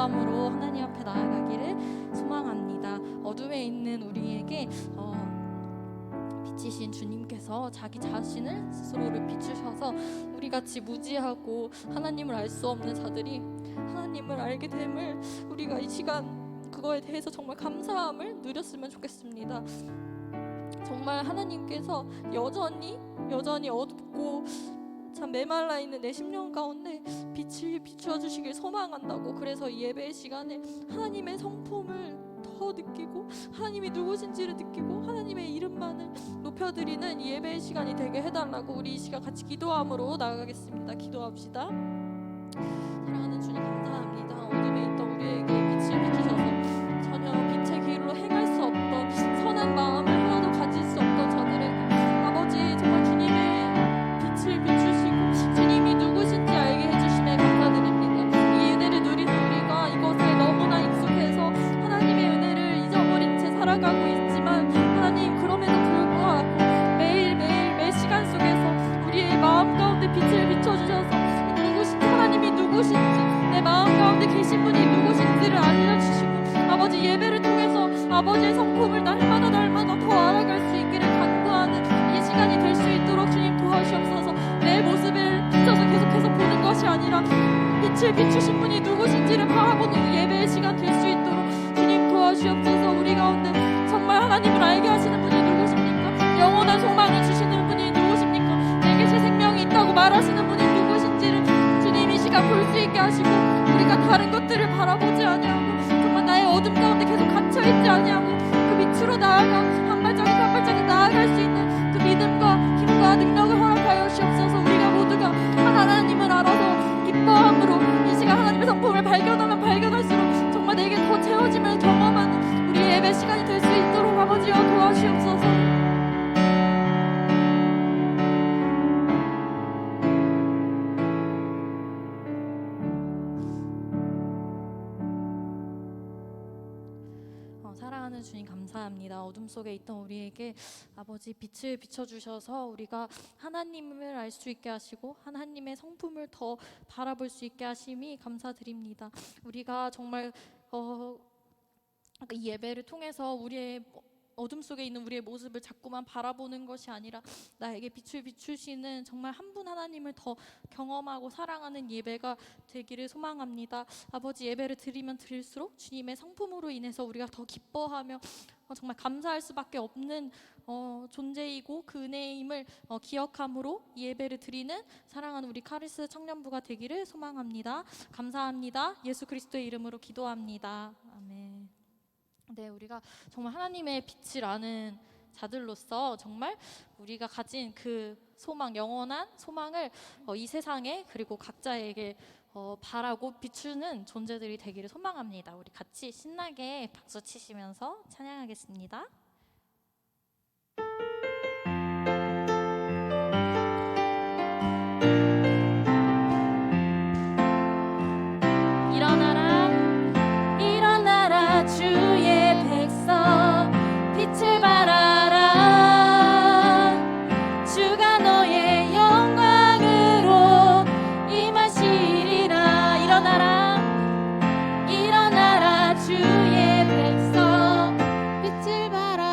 기도함으로 하나님 앞에 나아가기를 소망합니다. 어둠에 있는 우리에게 빛이신 주님께서 자기 자신을 스스로를 비추셔서 우리같이 무지하고 하나님을 알 수 없는 자들이 하나님을 알게 됨을 우리가 이 시간 그거에 대해서 정말 감사함을 누렸으면 좋겠습니다. 정말 하나님께서 여전히 어둡고 참 메말라 있는 내 심령 가운데 빛을 비추어 주시길 소망한다고. 그래서 이 예배의 시간에 하나님의 성품을 더 느끼고 하나님이 누구신지를 느끼고 하나님의 이름만을 높여드리는 이 예배의 시간이 되게 해달라고 우리 이 시간 같이 기도함으로 나아가겠습니다. 기도합시다. 사랑하는 주님 감사합니다. 어둠에 있던 우리에게 빛을 비추셔서 전혀 빛의 길로 행할 수 없던 선한 마음을 하나도 가질 수 없던 자들에게 아버지 정말 주님의 빛을 비추시고 주님이 누구신지 알게 해주심에 감사드립니다. 이 은혜를 누리는 우리가 이것에 너무나 익숙해서 하나님의 은혜를 잊어버린 채 살아가고 있지만 하나님 그럼에도 불구하고 매일매일 매 시간 속에서 우리의 마음 가운데 빛을 비춰주셔서 하나님이 누구신지 내 마음 가운데 계신 분이 누구신지를 알려주시고 아버지 예배를 통해서 아버지의 성품을 날마다 더 알아갈 수 있기를 간구하는 이 시간이 될 수 있도록 주님 도와주옵소서. 내 모습을 비춰서 계속해서 보는 것이 아니라 빛을 비추신 분이 누구신지를 바라보는 예배의 시간 될 수 있도록 주님 도와주옵소서. 우리 가운데 정말 하나님을 알게 하시는 분이 누구십니까? 영원한 소망을 주시는 분이 누구십니까? 내게 새 생명이 있다고 말하시는 분이 누구신지를 이 시간 볼 수 있게 하시고 우리가 다른 것들을 바라보지 아니하고 정말 나의 어둠 가운데 계속 갇혀있지 아니하고 그 빛으로 나아가 한 발자국 한 발자국 나아갈 수 있는 그 믿음과 힘과 능력을 허락하여 주옵소서. 우리가 모두가 한 하나님을 알아서 기뻐함으로 이 시간 하나님의 성품을 발견하면 발견할수록 정말 내게 더 채워짐을 경험하는 우리 예배 시간이 될 수 있도록 아버지여 도와주옵소서. 사랑하는 주님 감사합니다. 어둠 속에 있던 우리에게 아버지 빛을 비춰주셔서 우리가 하나님을 알 수 있게 하시고 하나님의 성품을 더 바라볼 수 있게 하심이 감사드립니다. 우리가 정말 이 예배를 통해서 우리의 어둠 속에 있는 우리의 모습을 자꾸만 바라보는 것이 아니라 나에게 빛을 비추시는 정말 한 분 하나님을 더 경험하고 사랑하는 예배가 되기를 소망합니다. 아버지 예배를 드리면 드릴수록 주님의 성품으로 인해서 우리가 더 기뻐하며 정말 감사할 수밖에 없는 존재이고 그 은혜임을 기억함으로 예배를 드리는 사랑하는 우리 카리스 청년부가 되기를 소망합니다. 감사합니다. 예수 그리스도의 이름으로 기도합니다. 아멘. 네, 우리가 정말 하나님의 빛을 아는 자들로서 정말 우리가 가진 그 소망, 영원한 소망을 이 세상에 그리고 각자에게 바라고 비추는 존재들이 되기를 소망합니다. 우리 같이 신나게 박수 치시면서 찬양하겠습니다. 일어나라 주의 백성 빛을 발하라. 주가 너의 영광으로 임하시리라. 일어나라 주의 백성 빛을 발하라.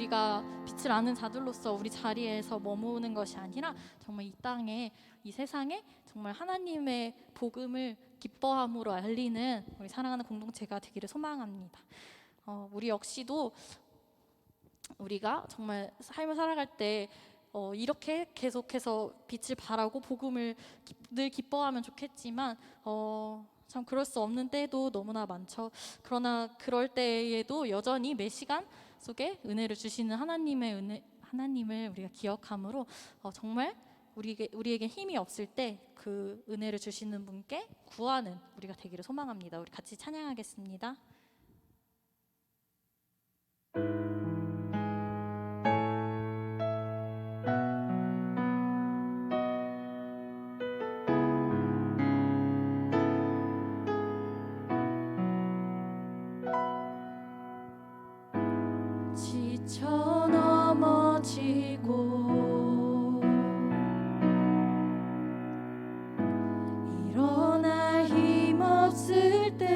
우리가 빛을 아는 자들로서 우리 자리에서 머무는 것이 아니라 정말 이 땅에, 이 세상에 정말 하나님의 복음을 기뻐함으로 알리는 우리 사랑하는 공동체가 되기를 소망합니다. 우리 역시도 우리가 정말 삶을 살아갈 때 이렇게 계속해서 빛을 발하고 복음을 늘 기뻐하면 좋겠지만 참 그럴 수 없는 때도 너무나 많죠. 그러나 그럴 때에도 여전히 매 시간 속에 은혜를 주시는 하나님을 우리가 기억함으로 정말 우리에게 힘이 없을 때 그 은혜를 주시는 분께 구하는 우리가 되기를 소망합니다. 우리 같이 찬양하겠습니다. 지쳐 넘어지고 일어날 힘 없을 때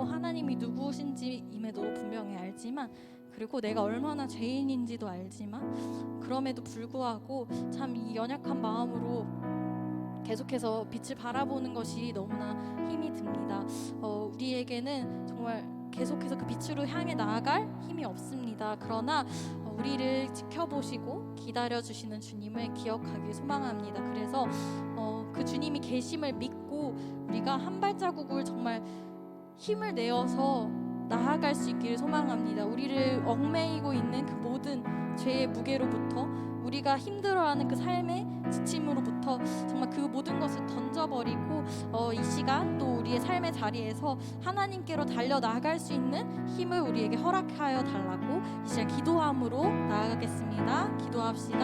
하나님이 누구신지임에도 분명히 알지만, 그리고 내가 얼마나 죄인인지도 알지만, 그럼에도 불구하고 참 이 연약한 마음으로 계속해서 빛을 바라보는 것이 너무나 힘이 듭니다. 우리에게는 정말 계속해서 그 빛으로 향해 나아갈 힘이 없습니다. 그러나 우리를 지켜보시고 기다려주시는 주님을 기억하길 소망합니다. 그래서 그 주님이 계심을 믿고 우리가 한 발자국을 정말 힘을 내어서 나아갈 수 있기를 소망합니다. 우리를 얽매이고 있는 그 모든 죄의 무게로부터, 우리가 힘들어하는 그 삶의 지침으로부터 정말 그 모든 것을 던져버리고 이 시간 또 우리의 삶의 자리에서 하나님께로 달려나갈 수 있는 힘을 우리에게 허락하여 달라고 이 시간 기도함으로 나아가겠습니다. 기도합시다.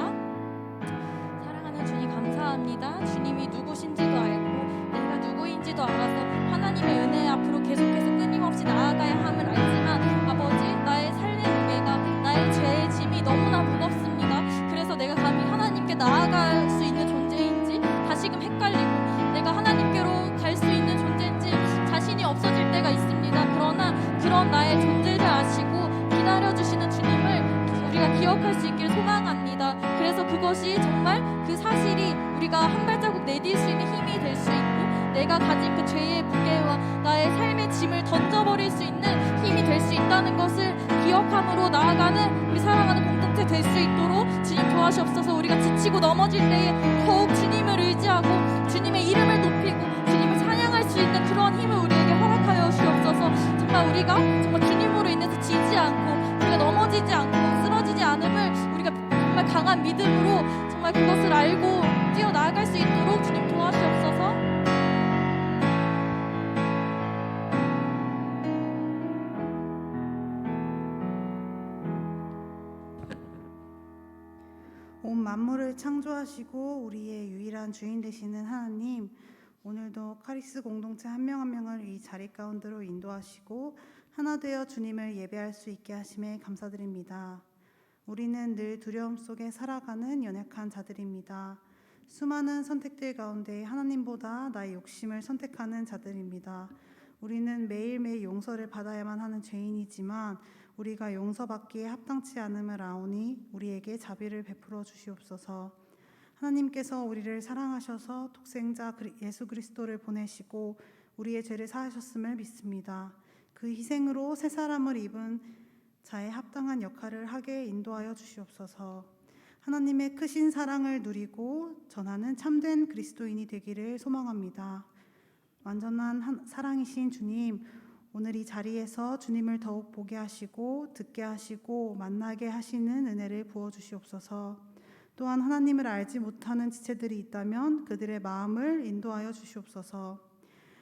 사랑하는 주님, 감사합니다. 주님이 누구신지도 알고 내가 누구인지도 알아서 하나님의 은혜 앞으로 계속해서 끊임없이 나아가야 함을 알지만, 아버지, 나의 삶의 무게가, 나의 죄의 짐이 너무나 무겁습니다. 그래서 내가 감히 하나님께 나아갈 수 있는 존재인지 다시금 헷갈리고, 내가 하나님께로 갈 수 있는 존재인지 자신이 없어질 때가 있습니다. 그러나 그런 나의 존재를 아시고 기다려주시는 주님을 우리가 기억할 수 있기를 소망합니다. 그래서 그것이 정말 그 사실이 우리가 한 발자국 내딜 수 있는 힘이 될 수 있고, 내가 가진 그 죄의 무게와 나의 삶의 짐을 던져버릴 수 있는 힘이 될 수 있다는 것을 기억함으로 나아가는 우리 사랑하는 공동체 될 수 있도록 주님 도와주옵소서. 우리가 지치고 넘어질 때에 더욱 주님을 의지하고 주님의 이름을 높이고 주님을 찬양할 수 있는 그런 힘을 우리에게 허락하여 주옵소서. 정말 우리가 정말 주님으로 인해서 지지 않고 우리가 넘어지지 않고 쓰러지지 않음을 우리가 정말 강한 믿음으로 정말 그것을 알고 뛰어나아갈 수 있도록 주님 도와주옵소서. 온 만물을 창조하시고 우리의 유일한 주인 되시는 하나님, 오늘도 카리스 공동체 한 명 한 명을 이 자리 가운데로 인도하시고 하나 되어 주님을 예배할 수 있게 하심에 감사드립니다. 우리는 늘 두려움 속에 살아가는 연약한 자들입니다. 수많은 선택들 가운데 하나님보다 나의 욕심을 선택하는 자들입니다. 우리는 매일매일 용서를 받아야만 하는 죄인이지만 우리가 용서받기에 합당치 않음을 아오니 우리에게 자비를 베풀어 주시옵소서. 하나님께서 우리를 사랑하셔서 독생자 예수 그리스도를 보내시고 우리의 죄를 사하셨음을 믿습니다. 그 희생으로 새 사람을 입은 자의 합당한 역할을 하게 인도하여 주시옵소서. 하나님의 크신 사랑을 누리고 전하는 참된 그리스도인이 되기를 소망합니다. 완전한 사랑이신 주님, 오늘 이 자리에서 주님을 더욱 보게 하시고 듣게 하시고 만나게 하시는 은혜를 부어주시옵소서. 또한 하나님을 알지 못하는 지체들이 있다면 그들의 마음을 인도하여 주시옵소서.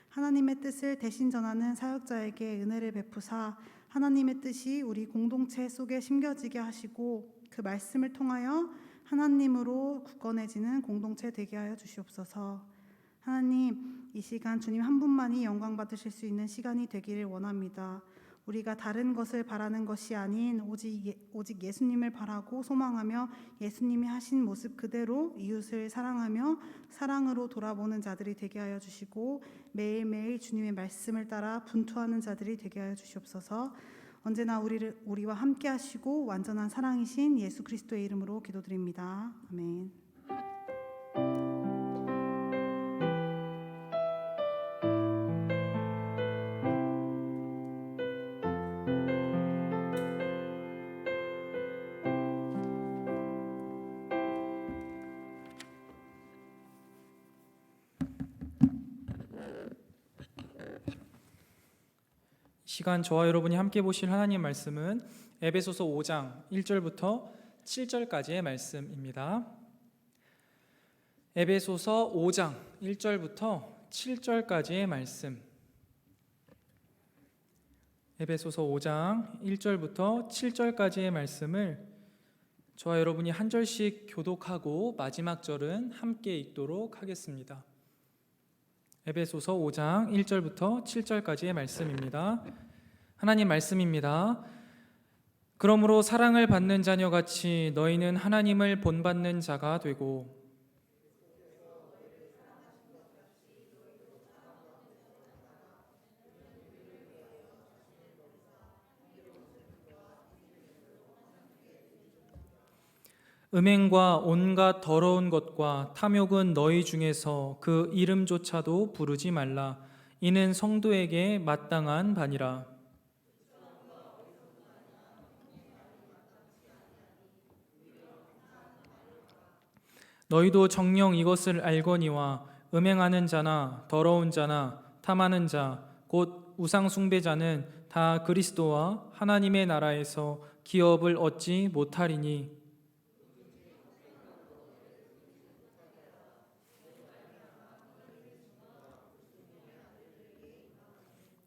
하나님의 뜻을 대신 전하는 사역자에게 은혜를 베푸사 하나님의 뜻이 우리 공동체 속에 심겨지게 하시고 그 말씀을 통하여 하나님으로 굳건해지는 공동체 되게 하여 주시옵소서. 하나님, 이 시간 주님 한 분만이 영광 받으실 수 있는 시간이 되기를 원합니다. 우리가 다른 것을 바라는 것이 아닌 오직 예수님을 바라고 소망하며 예수님이 하신 모습 그대로 이웃을 사랑하며 사랑으로 돌아보는 자들이 되게 하여 주시고 매일매일 주님의 말씀을 따라 분투하는 자들이 되게 하여 주시옵소서. 언제나 우리와 함께 하시고 완전한 사랑이신 예수 그리스도의 이름으로 기도드립니다. 아멘. 시간 저와 여러분이 함께 보실 하나님 말씀은 에베소서 5장 1절부터 7절까지의 말씀입니다. 에베소서 5장 1절부터 7절까지의 말씀. 에베소서 5장 1절부터 7절까지의 말씀을 저와 여러분이 한 절씩 교독하고 마지막 절은 함께 읽도록 하겠습니다. 에베소서 5장 1절부터 7절까지의 말씀입니다. 하나님 말씀입니다. 그러므로 사랑을 받는 자녀같이 너희는 하나님을 본받는 자가 되고 음행과 온갖 더러운 것과 탐욕은 너희 중에서 그 이름조차도 부르지 말라. 이는 성도에게 마땅한 바니라. 너희도 정녕 이것을 알거니와 음행하는 자나 더러운 자나 탐하는 자 곧 우상 숭배자는 다 그리스도와 하나님의 나라에서 기업을 얻지 못하리니.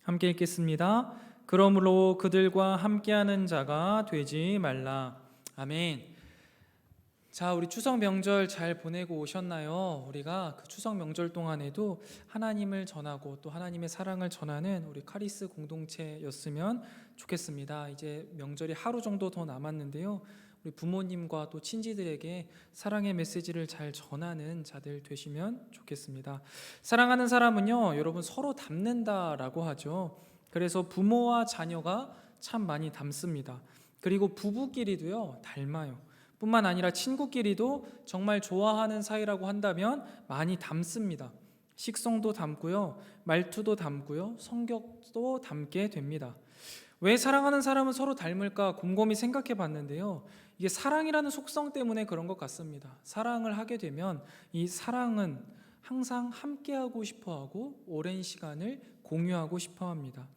함께 읽겠습니다. 그러므로 그들과 함께하는 자가 되지 말라. 아멘. 자, 우리 추석 명절 잘 보내고 오셨나요? 우리가 그 추석 명절 동안에도 하나님을 전하고 또 하나님의 사랑을 전하는 우리 카리스 공동체였으면 좋겠습니다. 이제 명절이 하루 정도 더 남았는데요. 우리 부모님과 또 친지들에게 사랑의 메시지를 잘 전하는 자들 되시면 좋겠습니다. 사랑하는 사람은요, 여러분 서로 닮는다라고 하죠. 그래서 부모와 자녀가 참 많이 닮습니다. 그리고 부부끼리도요, 닮아요. 뿐만 아니라 친구끼리도 정말 좋아하는 사이라고 한다면 많이 닮습니다. 식성도 닮고요, 말투도 닮고요, 성격도 닮게 됩니다. 왜 사랑하는 사람은 서로 닮을까 곰곰이 생각해 봤는데요. 이게 사랑이라는 속성 때문에 그런 것 같습니다. 사랑을 하게 되면 이 사랑은 항상 함께하고 싶어하고 오랜 시간을 공유하고 싶어합니다.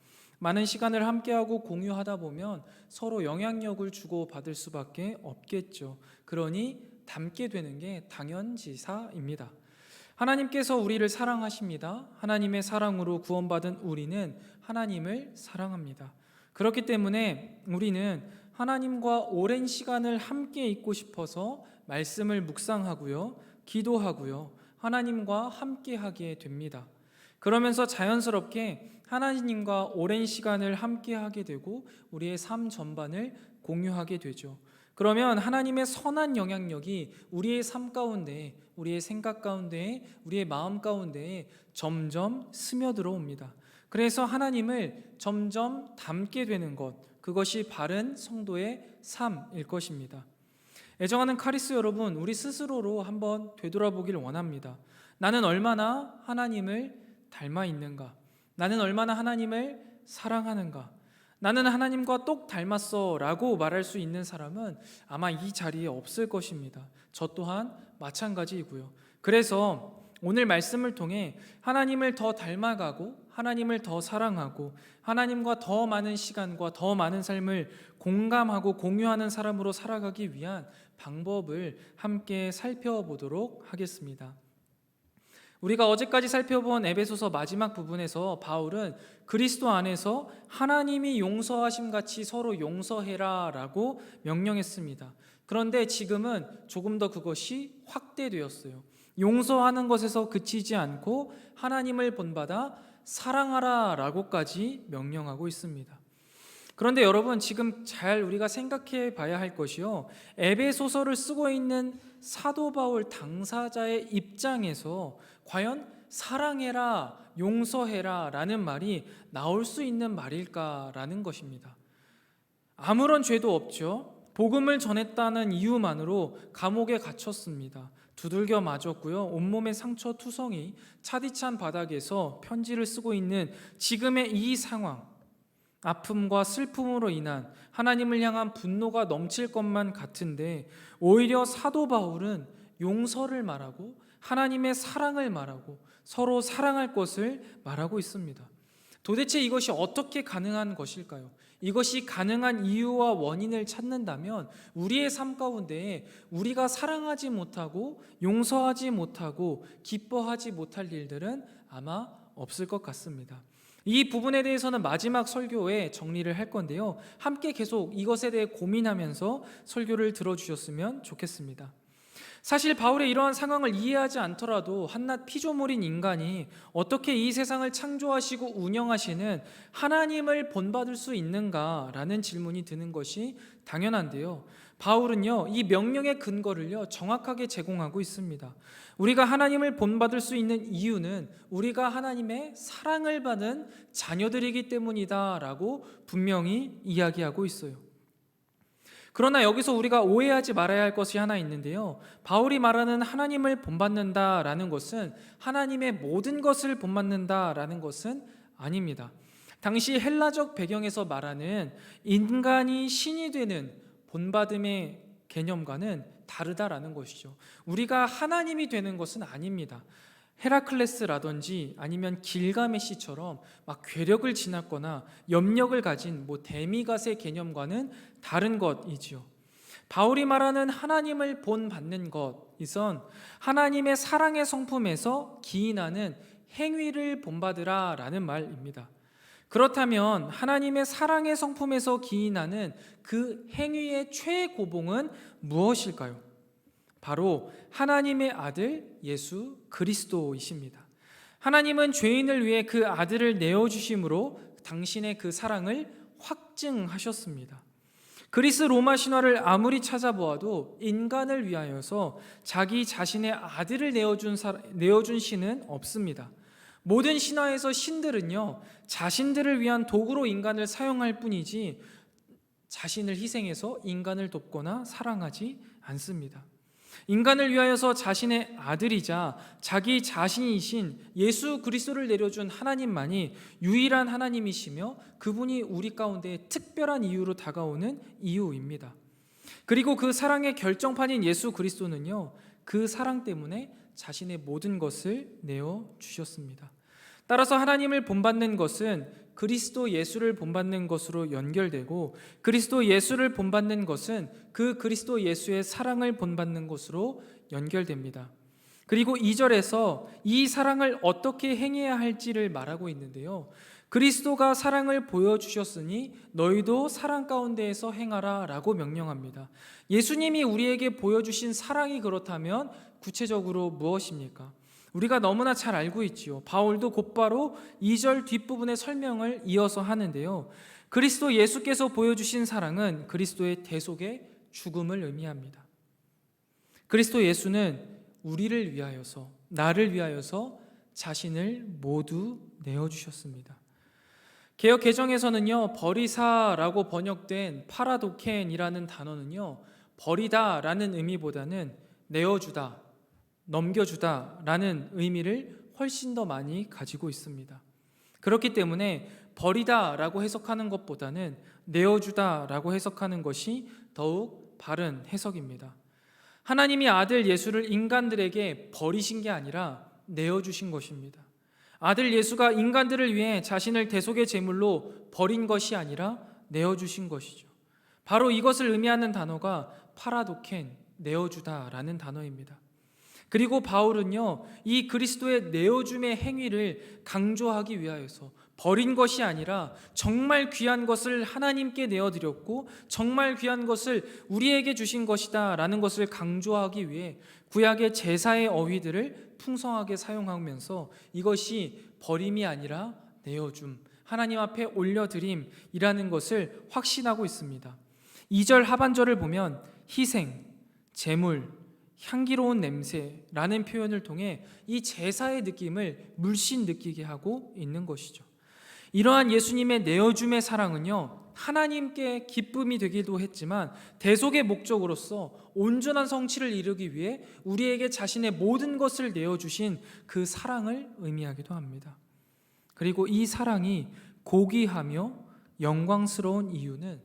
많은 시간을 함께하고 공유하다 보면 서로 영향력을 주고받을 수밖에 없겠죠. 그러니 닮게 되는 게 당연지사입니다. 하나님께서 우리를 사랑하십니다. 하나님의 사랑으로 구원받은 우리는 하나님을 사랑합니다. 그렇기 때문에 우리는 하나님과 오랜 시간을 함께 있고 싶어서 말씀을 묵상하고요, 기도하고요, 하나님과 함께 하게 됩니다. 그러면서 자연스럽게 하나님과 오랜 시간을 함께 하게 되고 우리의 삶 전반을 공유하게 되죠. 그러면 하나님의 선한 영향력이 우리의 삶 가운데, 우리의 생각 가운데, 우리의 마음 가운데 점점 스며들어 옵니다. 그래서 하나님을 점점 닮게 되는 것, 그것이 바른 성도의 삶일 것입니다. 애정하는 카리스 여러분, 우리 스스로로 한번 되돌아보길 원합니다. 나는 얼마나 하나님을 닮아 있는가? 나는 얼마나 하나님을 사랑하는가? 나는 하나님과 똑 닮았어 라고 말할 수 있는 사람은 아마 이 자리에 없을 것입니다. 저 또한 마찬가지이고요. 그래서 오늘 말씀을 통해 하나님을 더 닮아가고 하나님을 더 사랑하고 하나님과 더 많은 시간과 더 많은 삶을 공감하고 공유하는 사람으로 살아가기 위한 방법을 함께 살펴보도록 하겠습니다. 우리가 어제까지 살펴본 에베소서 마지막 부분에서 바울은 그리스도 안에서 하나님이 용서하심 같이 서로 용서해라 라고 명령했습니다. 그런데 지금은 조금 더 그것이 확대되었어요. 용서하는 것에서 그치지 않고 하나님을 본받아 사랑하라 라고까지 명령하고 있습니다. 그런데 여러분, 지금 잘 우리가 생각해 봐야 할 것이요, 에베소서를 쓰고 있는 사도 바울 당사자의 입장에서 과연 사랑해라, 용서해라 라는 말이 나올 수 있는 말일까라는 것입니다. 아무런 죄도 없죠. 복음을 전했다는 이유만으로 감옥에 갇혔습니다. 두들겨 맞았고요, 온몸에 상처 투성이 차디찬 바닥에서 편지를 쓰고 있는 지금의 이 상황, 아픔과 슬픔으로 인한 하나님을 향한 분노가 넘칠 것만 같은데 오히려 사도 바울은 용서를 말하고 하나님의 사랑을 말하고 서로 사랑할 것을 말하고 있습니다. 도대체 이것이 어떻게 가능한 것일까요? 이것이 가능한 이유와 원인을 찾는다면 우리의 삶 가운데 우리가 사랑하지 못하고 용서하지 못하고 기뻐하지 못할 일들은 아마 없을 것 같습니다. 이 부분에 대해서는 마지막 설교에 정리를 할 건데요, 함께 계속 이것에 대해 고민하면서 설교를 들어주셨으면 좋겠습니다. 사실 바울의 이러한 상황을 이해하지 않더라도 한낱 피조물인 인간이 어떻게 이 세상을 창조하시고 운영하시는 하나님을 본받을 수 있는가라는 질문이 드는 것이 당연한데요, 바울은요, 이 명령의 근거를요 정확하게 제공하고 있습니다. 우리가 하나님을 본받을 수 있는 이유는 우리가 하나님의 사랑을 받은 자녀들이기 때문이다라고 분명히 이야기하고 있어요. 그러나 여기서 우리가 오해하지 말아야 할 것이 하나 있는데요. 바울이 말하는 하나님을 본받는다라는 것은 하나님의 모든 것을 본받는다라는 것은 아닙니다. 당시 헬라적 배경에서 말하는 인간이 신이 되는 본받음의 개념과는 다르다라는 것이죠. 우리가 하나님이 되는 것은 아닙니다. 헤라클레스라든지 아니면 길가메시처럼 막 괴력을 지났거나 염력을 가진 데미갓의 개념과는 다른 것이지요. 바울이 말하는 하나님을 본받는 것이선 하나님의 사랑의 성품에서 기인하는 행위를 본받으라라는 말입니다. 그렇다면 하나님의 사랑의 성품에서 기인하는 그 행위의 최고봉은 무엇일까요? 바로 하나님의 아들 예수 그리스도이십니다. 하나님은 죄인을 위해 그 아들을 내어주심으로 당신의 그 사랑을 확증하셨습니다. 그리스 로마 신화를 아무리 찾아보아도 인간을 위하여서 자기 자신의 아들을 내어준 신은 없습니다. 모든 신화에서 신들은요, 자신들을 위한 도구로 인간을 사용할 뿐이지 자신을 희생해서 인간을 돕거나 사랑하지 않습니다. 인간을 위하여서 자신의 아들이자 자기 자신이신 예수 그리스도를 내려준 하나님만이 유일한 하나님이시며 그분이 우리 가운데 특별한 이유로 다가오는 이유입니다. 그리고 그 사랑의 결정판인 예수 그리스도는요, 그 사랑 때문에 자신의 모든 것을 내어주셨습니다. 따라서 하나님을 본받는 것은 그리스도 예수를 본받는 것으로 연결되고, 그리스도 예수를 본받는 것은 그 그리스도 예수의 사랑을 본받는 것으로 연결됩니다. 그리고 2절에서 이 사랑을 어떻게 행해야 할지를 말하고 있는데요, 그리스도가 사랑을 보여주셨으니 너희도 사랑 가운데에서 행하라 라고 명령합니다. 예수님이 우리에게 보여주신 사랑이 그렇다면 구체적으로 무엇입니까? 우리가 너무나 잘 알고 있지요. 바울도 곧바로 2절 뒷부분의 설명을 이어서 하는데요, 그리스도 예수께서 보여주신 사랑은 그리스도의 대속의 죽음을 의미합니다. 그리스도 예수는 우리를 위하여서, 나를 위하여서 자신을 모두 내어주셨습니다. 개역 개정에서는요, 버리사라고 번역된 파라도켄이라는 단어는요, 버리다라는 의미보다는 내어주다, 넘겨주다라는 의미를 훨씬 더 많이 가지고 있습니다. 그렇기 때문에 버리다라고 해석하는 것보다는 내어주다라고 해석하는 것이 더욱 바른 해석입니다. 하나님이 아들 예수를 인간들에게 버리신 게 아니라 내어주신 것입니다. 아들 예수가 인간들을 위해 자신을 대속의 제물로 버린 것이 아니라 내어주신 것이죠. 바로 이것을 의미하는 단어가 파라도켄, 내어주다라는 단어입니다. 그리고 바울은요, 이 그리스도의 내어줌의 행위를 강조하기 위하여서 버린 것이 아니라 정말 귀한 것을 하나님께 내어드렸고 정말 귀한 것을 우리에게 주신 것이다 라는 것을 강조하기 위해 구약의 제사의 어휘들을 풍성하게 사용하면서 이것이 버림이 아니라 내어줌, 하나님 앞에 올려드림이라는 것을 확신하고 있습니다. 2절 하반절을 보면 희생, 제물, 향기로운 냄새라는 표현을 통해 이 제사의 느낌을 물씬 느끼게 하고 있는 것이죠. 이러한 예수님의 내어줌의 사랑은요, 하나님께 기쁨이 되기도 했지만 대속의 목적으로서 온전한 성취를 이루기 위해 우리에게 자신의 모든 것을 내어주신 그 사랑을 의미하기도 합니다. 그리고 이 사랑이 고귀하며 영광스러운 이유는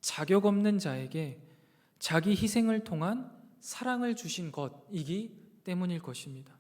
자격 없는 자에게 자기 희생을 통한 사랑을 주신 것이기 때문일 것입니다.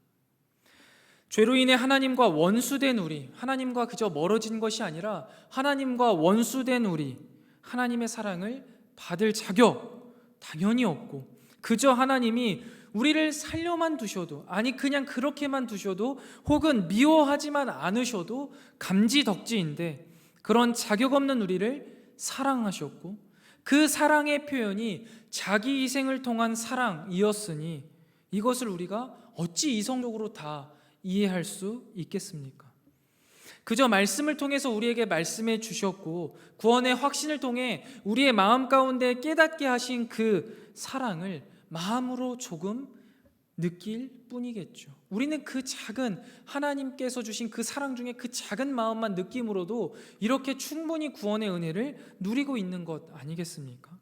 죄로 인해 하나님과 원수된 우리, 하나님과 그저 멀어진 것이 아니라 하나님과 원수된 우리, 하나님의 사랑을 받을 자격 당연히 없고, 그저 하나님이 우리를 살려만 두셔도, 아니 그냥 그렇게만 두셔도, 혹은 미워하지만 않으셔도 감지덕지인데 그런 자격 없는 우리를 사랑하셨고, 그 사랑의 표현이 자기 희생을 통한 사랑이었으니 이것을 우리가 어찌 이성적으로 다 이해할 수 있겠습니까? 그저 말씀을 통해서 우리에게 말씀해 주셨고 구원의 확신을 통해 우리의 마음 가운데 깨닫게 하신 그 사랑을 마음으로 조금 느낄 뿐이겠죠. 우리는 그 작은 하나님께서 주신 그 사랑 중에 그 작은 마음만 느낌으로도 이렇게 충분히 구원의 은혜를 누리고 있는 것 아니겠습니까?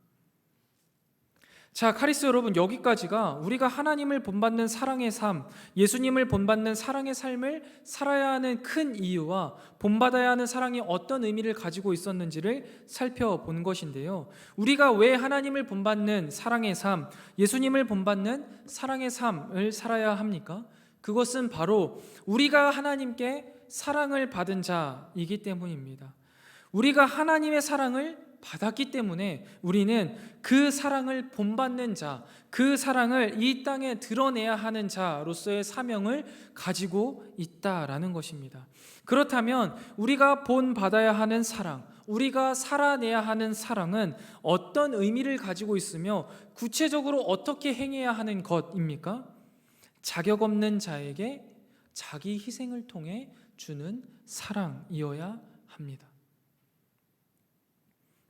자, 카리스 여러분, 여기까지가 우리가 하나님을 본받는 사랑의 삶, 예수님을 본받는 사랑의 삶을 살아야 하는 큰 이유와 본받아야 하는 사랑이 어떤 의미를 가지고 있었는지를 살펴본 것인데요. 우리가 왜 하나님을 본받는 사랑의 삶, 예수님을 본받는 사랑의 삶을 살아야 합니까? 그것은 바로 우리가 하나님께 사랑을 받은 자이기 때문입니다. 우리가 하나님의 사랑을 받았기 때문에 우리는 그 사랑을 본받는 자, 그 사랑을 이 땅에 드러내야 하는 자로서의 사명을 가지고 있다라는 것입니다. 그렇다면 우리가 본받아야 하는 사랑, 우리가 살아내야 하는 사랑은 어떤 의미를 가지고 있으며 구체적으로 어떻게 행해야 하는 것입니까? 자격 없는 자에게 자기 희생을 통해 주는 사랑이어야 합니다.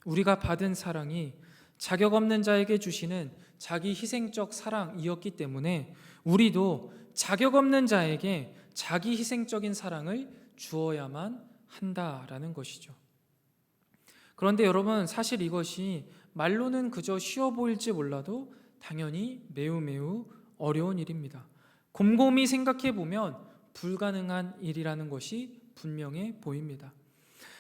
우리가 받은 사랑이 자격 없는 자에게 주시는 자기 희생적 사랑이었기 때문에 우리도 자격 없는 자에게 자기 희생적인 사랑을 주어야만 한다라는 것이죠. 그런데 여러분, 사실 이것이 말로는 그저 쉬워 보일지 몰라도 당연히 매우 어려운 일입니다. 곰곰이 생각해 보면 불가능한 일이라는 것이 분명해 보입니다.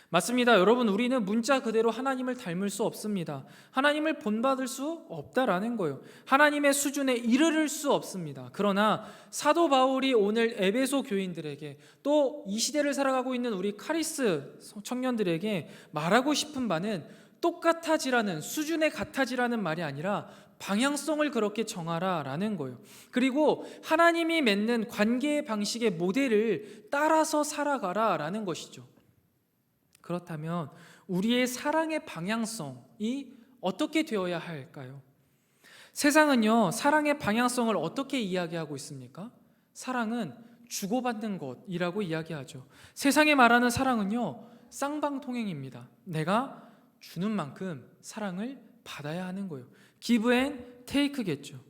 맞습니다. 여러분, 우리는 문자 그대로 하나님을 닮을 수 없습니다. 하나님을 본받을 수 없다라는 거예요. 하나님의 수준에 이르를 수 없습니다. 그러나 사도 바울이 오늘 에베소 교인들에게 또 이 시대를 살아가고 있는 우리 카리스 청년들에게 말하고 싶은 바는 똑같아지라는, 수준에 같아지라는 말이 아니라 방향성을 그렇게 정하라라는 거예요. 그리고 하나님이 맺는 관계의 방식의 모델을 따라서 살아가라라는 것이죠. 그렇다면 우리의 사랑의 방향성이 어떻게 되어야 할까요? 세상은요, 사랑의 방향성을 어떻게 이야기하고 있습니까? 사랑은 주고받는 것이라고 이야기하죠. 세상이 말하는 사랑은요, 쌍방통행입니다. 내가 주는 만큼 사랑을 받아야 하는 거예요. give and take겠죠.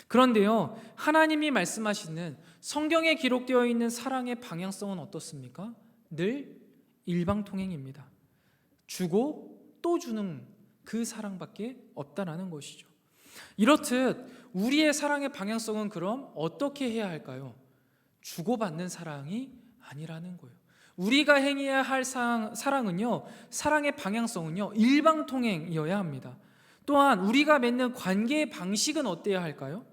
그런데요, 하나님이 말씀하시는 성경에 기록되어 있는 사랑의 방향성은 어떻습니까? 늘 일방통행입니다. 주고 또 주는 그 사랑밖에 없다라는 것이죠. 이렇듯 우리의 사랑의 방향성은 그럼 어떻게 해야 할까요? 주고받는 사랑이 아니라는 거예요. 우리가 행해야 할 사랑은요, 사랑의 방향성은요, 일방통행이어야 합니다. 또한 우리가 맺는 관계의 방식은 어때야 할까요?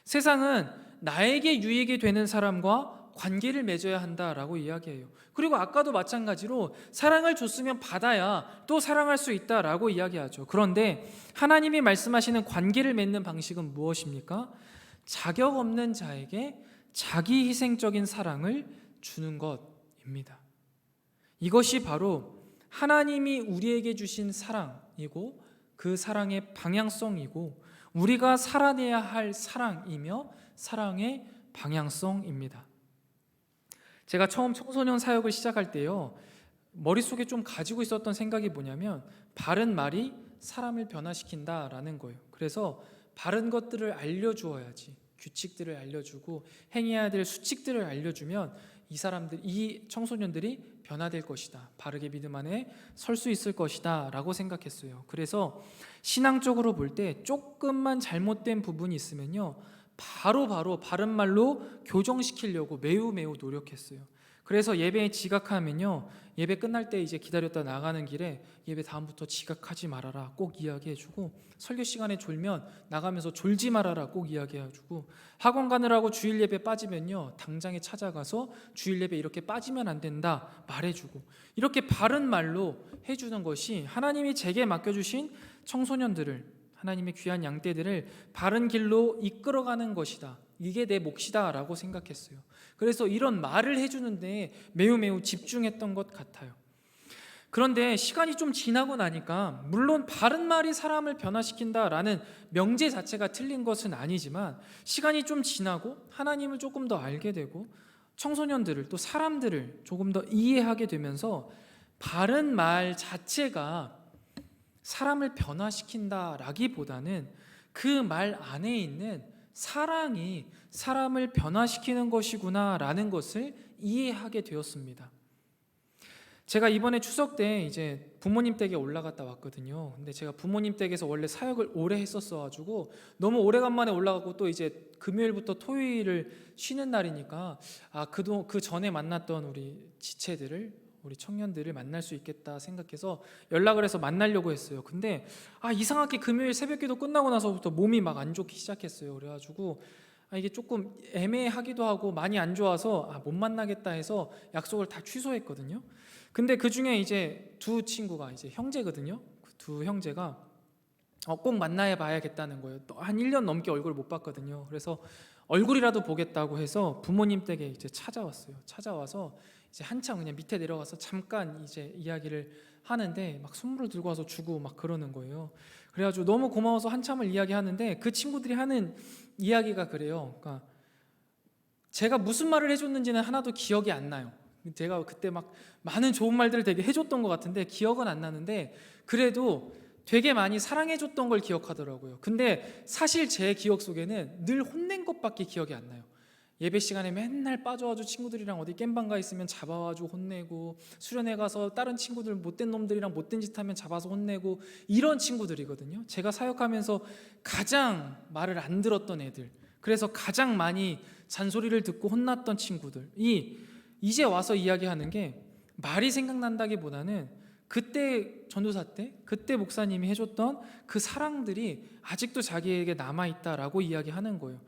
세상은 나에게 유익이 되는 사람과 관계를 맺어야 한다라고 이야기해요. 그리고 아까도 마찬가지로 사랑을 줬으면 받아야 또 사랑할 수 있다라고 이야기하죠. 그런데 하나님이 말씀하시는 관계를 맺는 방식은 무엇입니까? 자격 없는 자에게 자기 희생적인 사랑을 주는 것입니다. 이것이 바로 하나님이 우리에게 주신 사랑이고 그 사랑의 방향성이고 우리가 살아내야 할 사랑이며 사랑의 방향성입니다. 제가 처음 청소년 사역을 시작할 때요, 머릿속에 좀 가지고 있었던 생각이 뭐냐면 바른 말이 사람을 변화시킨다라는 거예요. 그래서 바른 것들을 알려주어야지, 규칙들을 알려주고 행해야 될 수칙들을 알려주면 이 청소년들이 변화될 것이다, 바르게 믿음 안에 설 수 있을 것이다 라고 생각했어요. 그래서 신앙적으로 볼 때 조금만 잘못된 부분이 있으면요, 바로 바른 말로 교정시키려고 매우 노력했어요. 그래서 예배에 지각하면요, 예배 끝날 때 이제 기다렸다 나가는 길에 예배 다음부터 지각하지 말아라 꼭 이야기해주고, 설교 시간에 졸면 나가면서 졸지 말아라 꼭 이야기해주고, 학원 가느라고 주일 예배 빠지면요, 당장에 찾아가서 주일 예배 이렇게 빠지면 안 된다 말해주고, 이렇게 바른 말로 해주는 것이 하나님이 제게 맡겨주신 청소년들을, 하나님의 귀한 양떼들을 바른 길로 이끌어가는 것이다, 이게 내 몫이다 라고 생각했어요. 그래서 이런 말을 해주는데 매우 집중했던 것 같아요. 그런데 시간이 좀 지나고 나니까 물론 바른 말이 사람을 변화시킨다라는 명제 자체가 틀린 것은 아니지만, 시간이 좀 지나고 하나님을 조금 더 알게 되고 청소년들을, 또 사람들을 조금 더 이해하게 되면서 바른 말 자체가 사람을 변화시킨다라기보다는 그 말 안에 있는 사랑이 사람을 변화시키는 것이구나라는 것을 이해하게 되었습니다. 제가 이번에 추석 때 이제 부모님 댁에 올라갔다 왔거든요. 근데 제가 부모님 댁에서 원래 사역을 오래 했었어가지고 너무 오래간만에 올라가고 또 이제 금요일부터 토요일을 쉬는 날이니까 그 전에 만났던 우리 지체들을, 우리 청년들을 만날 수 있겠다 생각해서 연락을 해서 만나려고 했어요. 근데 이상하게 금요일 새벽기도 끝나고 나서부터 몸이 막 안 좋기 시작했어요. 그래가지고 이게 조금 애매하기도 하고 많이 안 좋아서 못 만나겠다 해서 약속을 다 취소했거든요. 근데 그 중에 이제 두 친구가 이제 형제거든요. 그 두 형제가 꼭 만나야 봐야겠다는 거예요. 또 한 1년 넘게 얼굴을 못 봤거든요. 그래서 얼굴이라도 보겠다고 해서 부모님 댁에 이제 찾아왔어요. 찾아와서 이제 한참 그냥 밑에 내려가서 잠깐 이제 이야기를 하는데 막 선물을 들고 와서 주고 막 그러는 거예요. 그래가지고 너무 고마워서 한참을 이야기하는데 그 친구들이 하는 이야기가 그래요. 그러니까 제가 무슨 말을 해줬는지는 하나도 기억이 안 나요. 제가 그때 막 많은 좋은 말들을 되게 해줬던 것 같은데 기억은 안 나는데 그래도 되게 많이 사랑해줬던 걸 기억하더라고요. 근데 사실 제 기억 속에는 늘 혼낸 것밖에 기억이 안 나요. 예배 시간에 맨날 빠져가지고 친구들이랑 어디 겜방 가 있으면 잡아가지고 혼내고, 수련회 가서 다른 친구들 못된 놈들이랑 못된 짓 하면 잡아서 혼내고, 이런 친구들이거든요. 제가 사역하면서 가장 말을 안 들었던 애들, 그래서 가장 많이 잔소리를 듣고 혼났던 친구들이 이제 와서 이야기하는 게 말이 생각난다기보다는 그때 전도사 때 그때 목사님이 해줬던 그 사랑들이 아직도 자기에게 남아있다라고 이야기하는 거예요.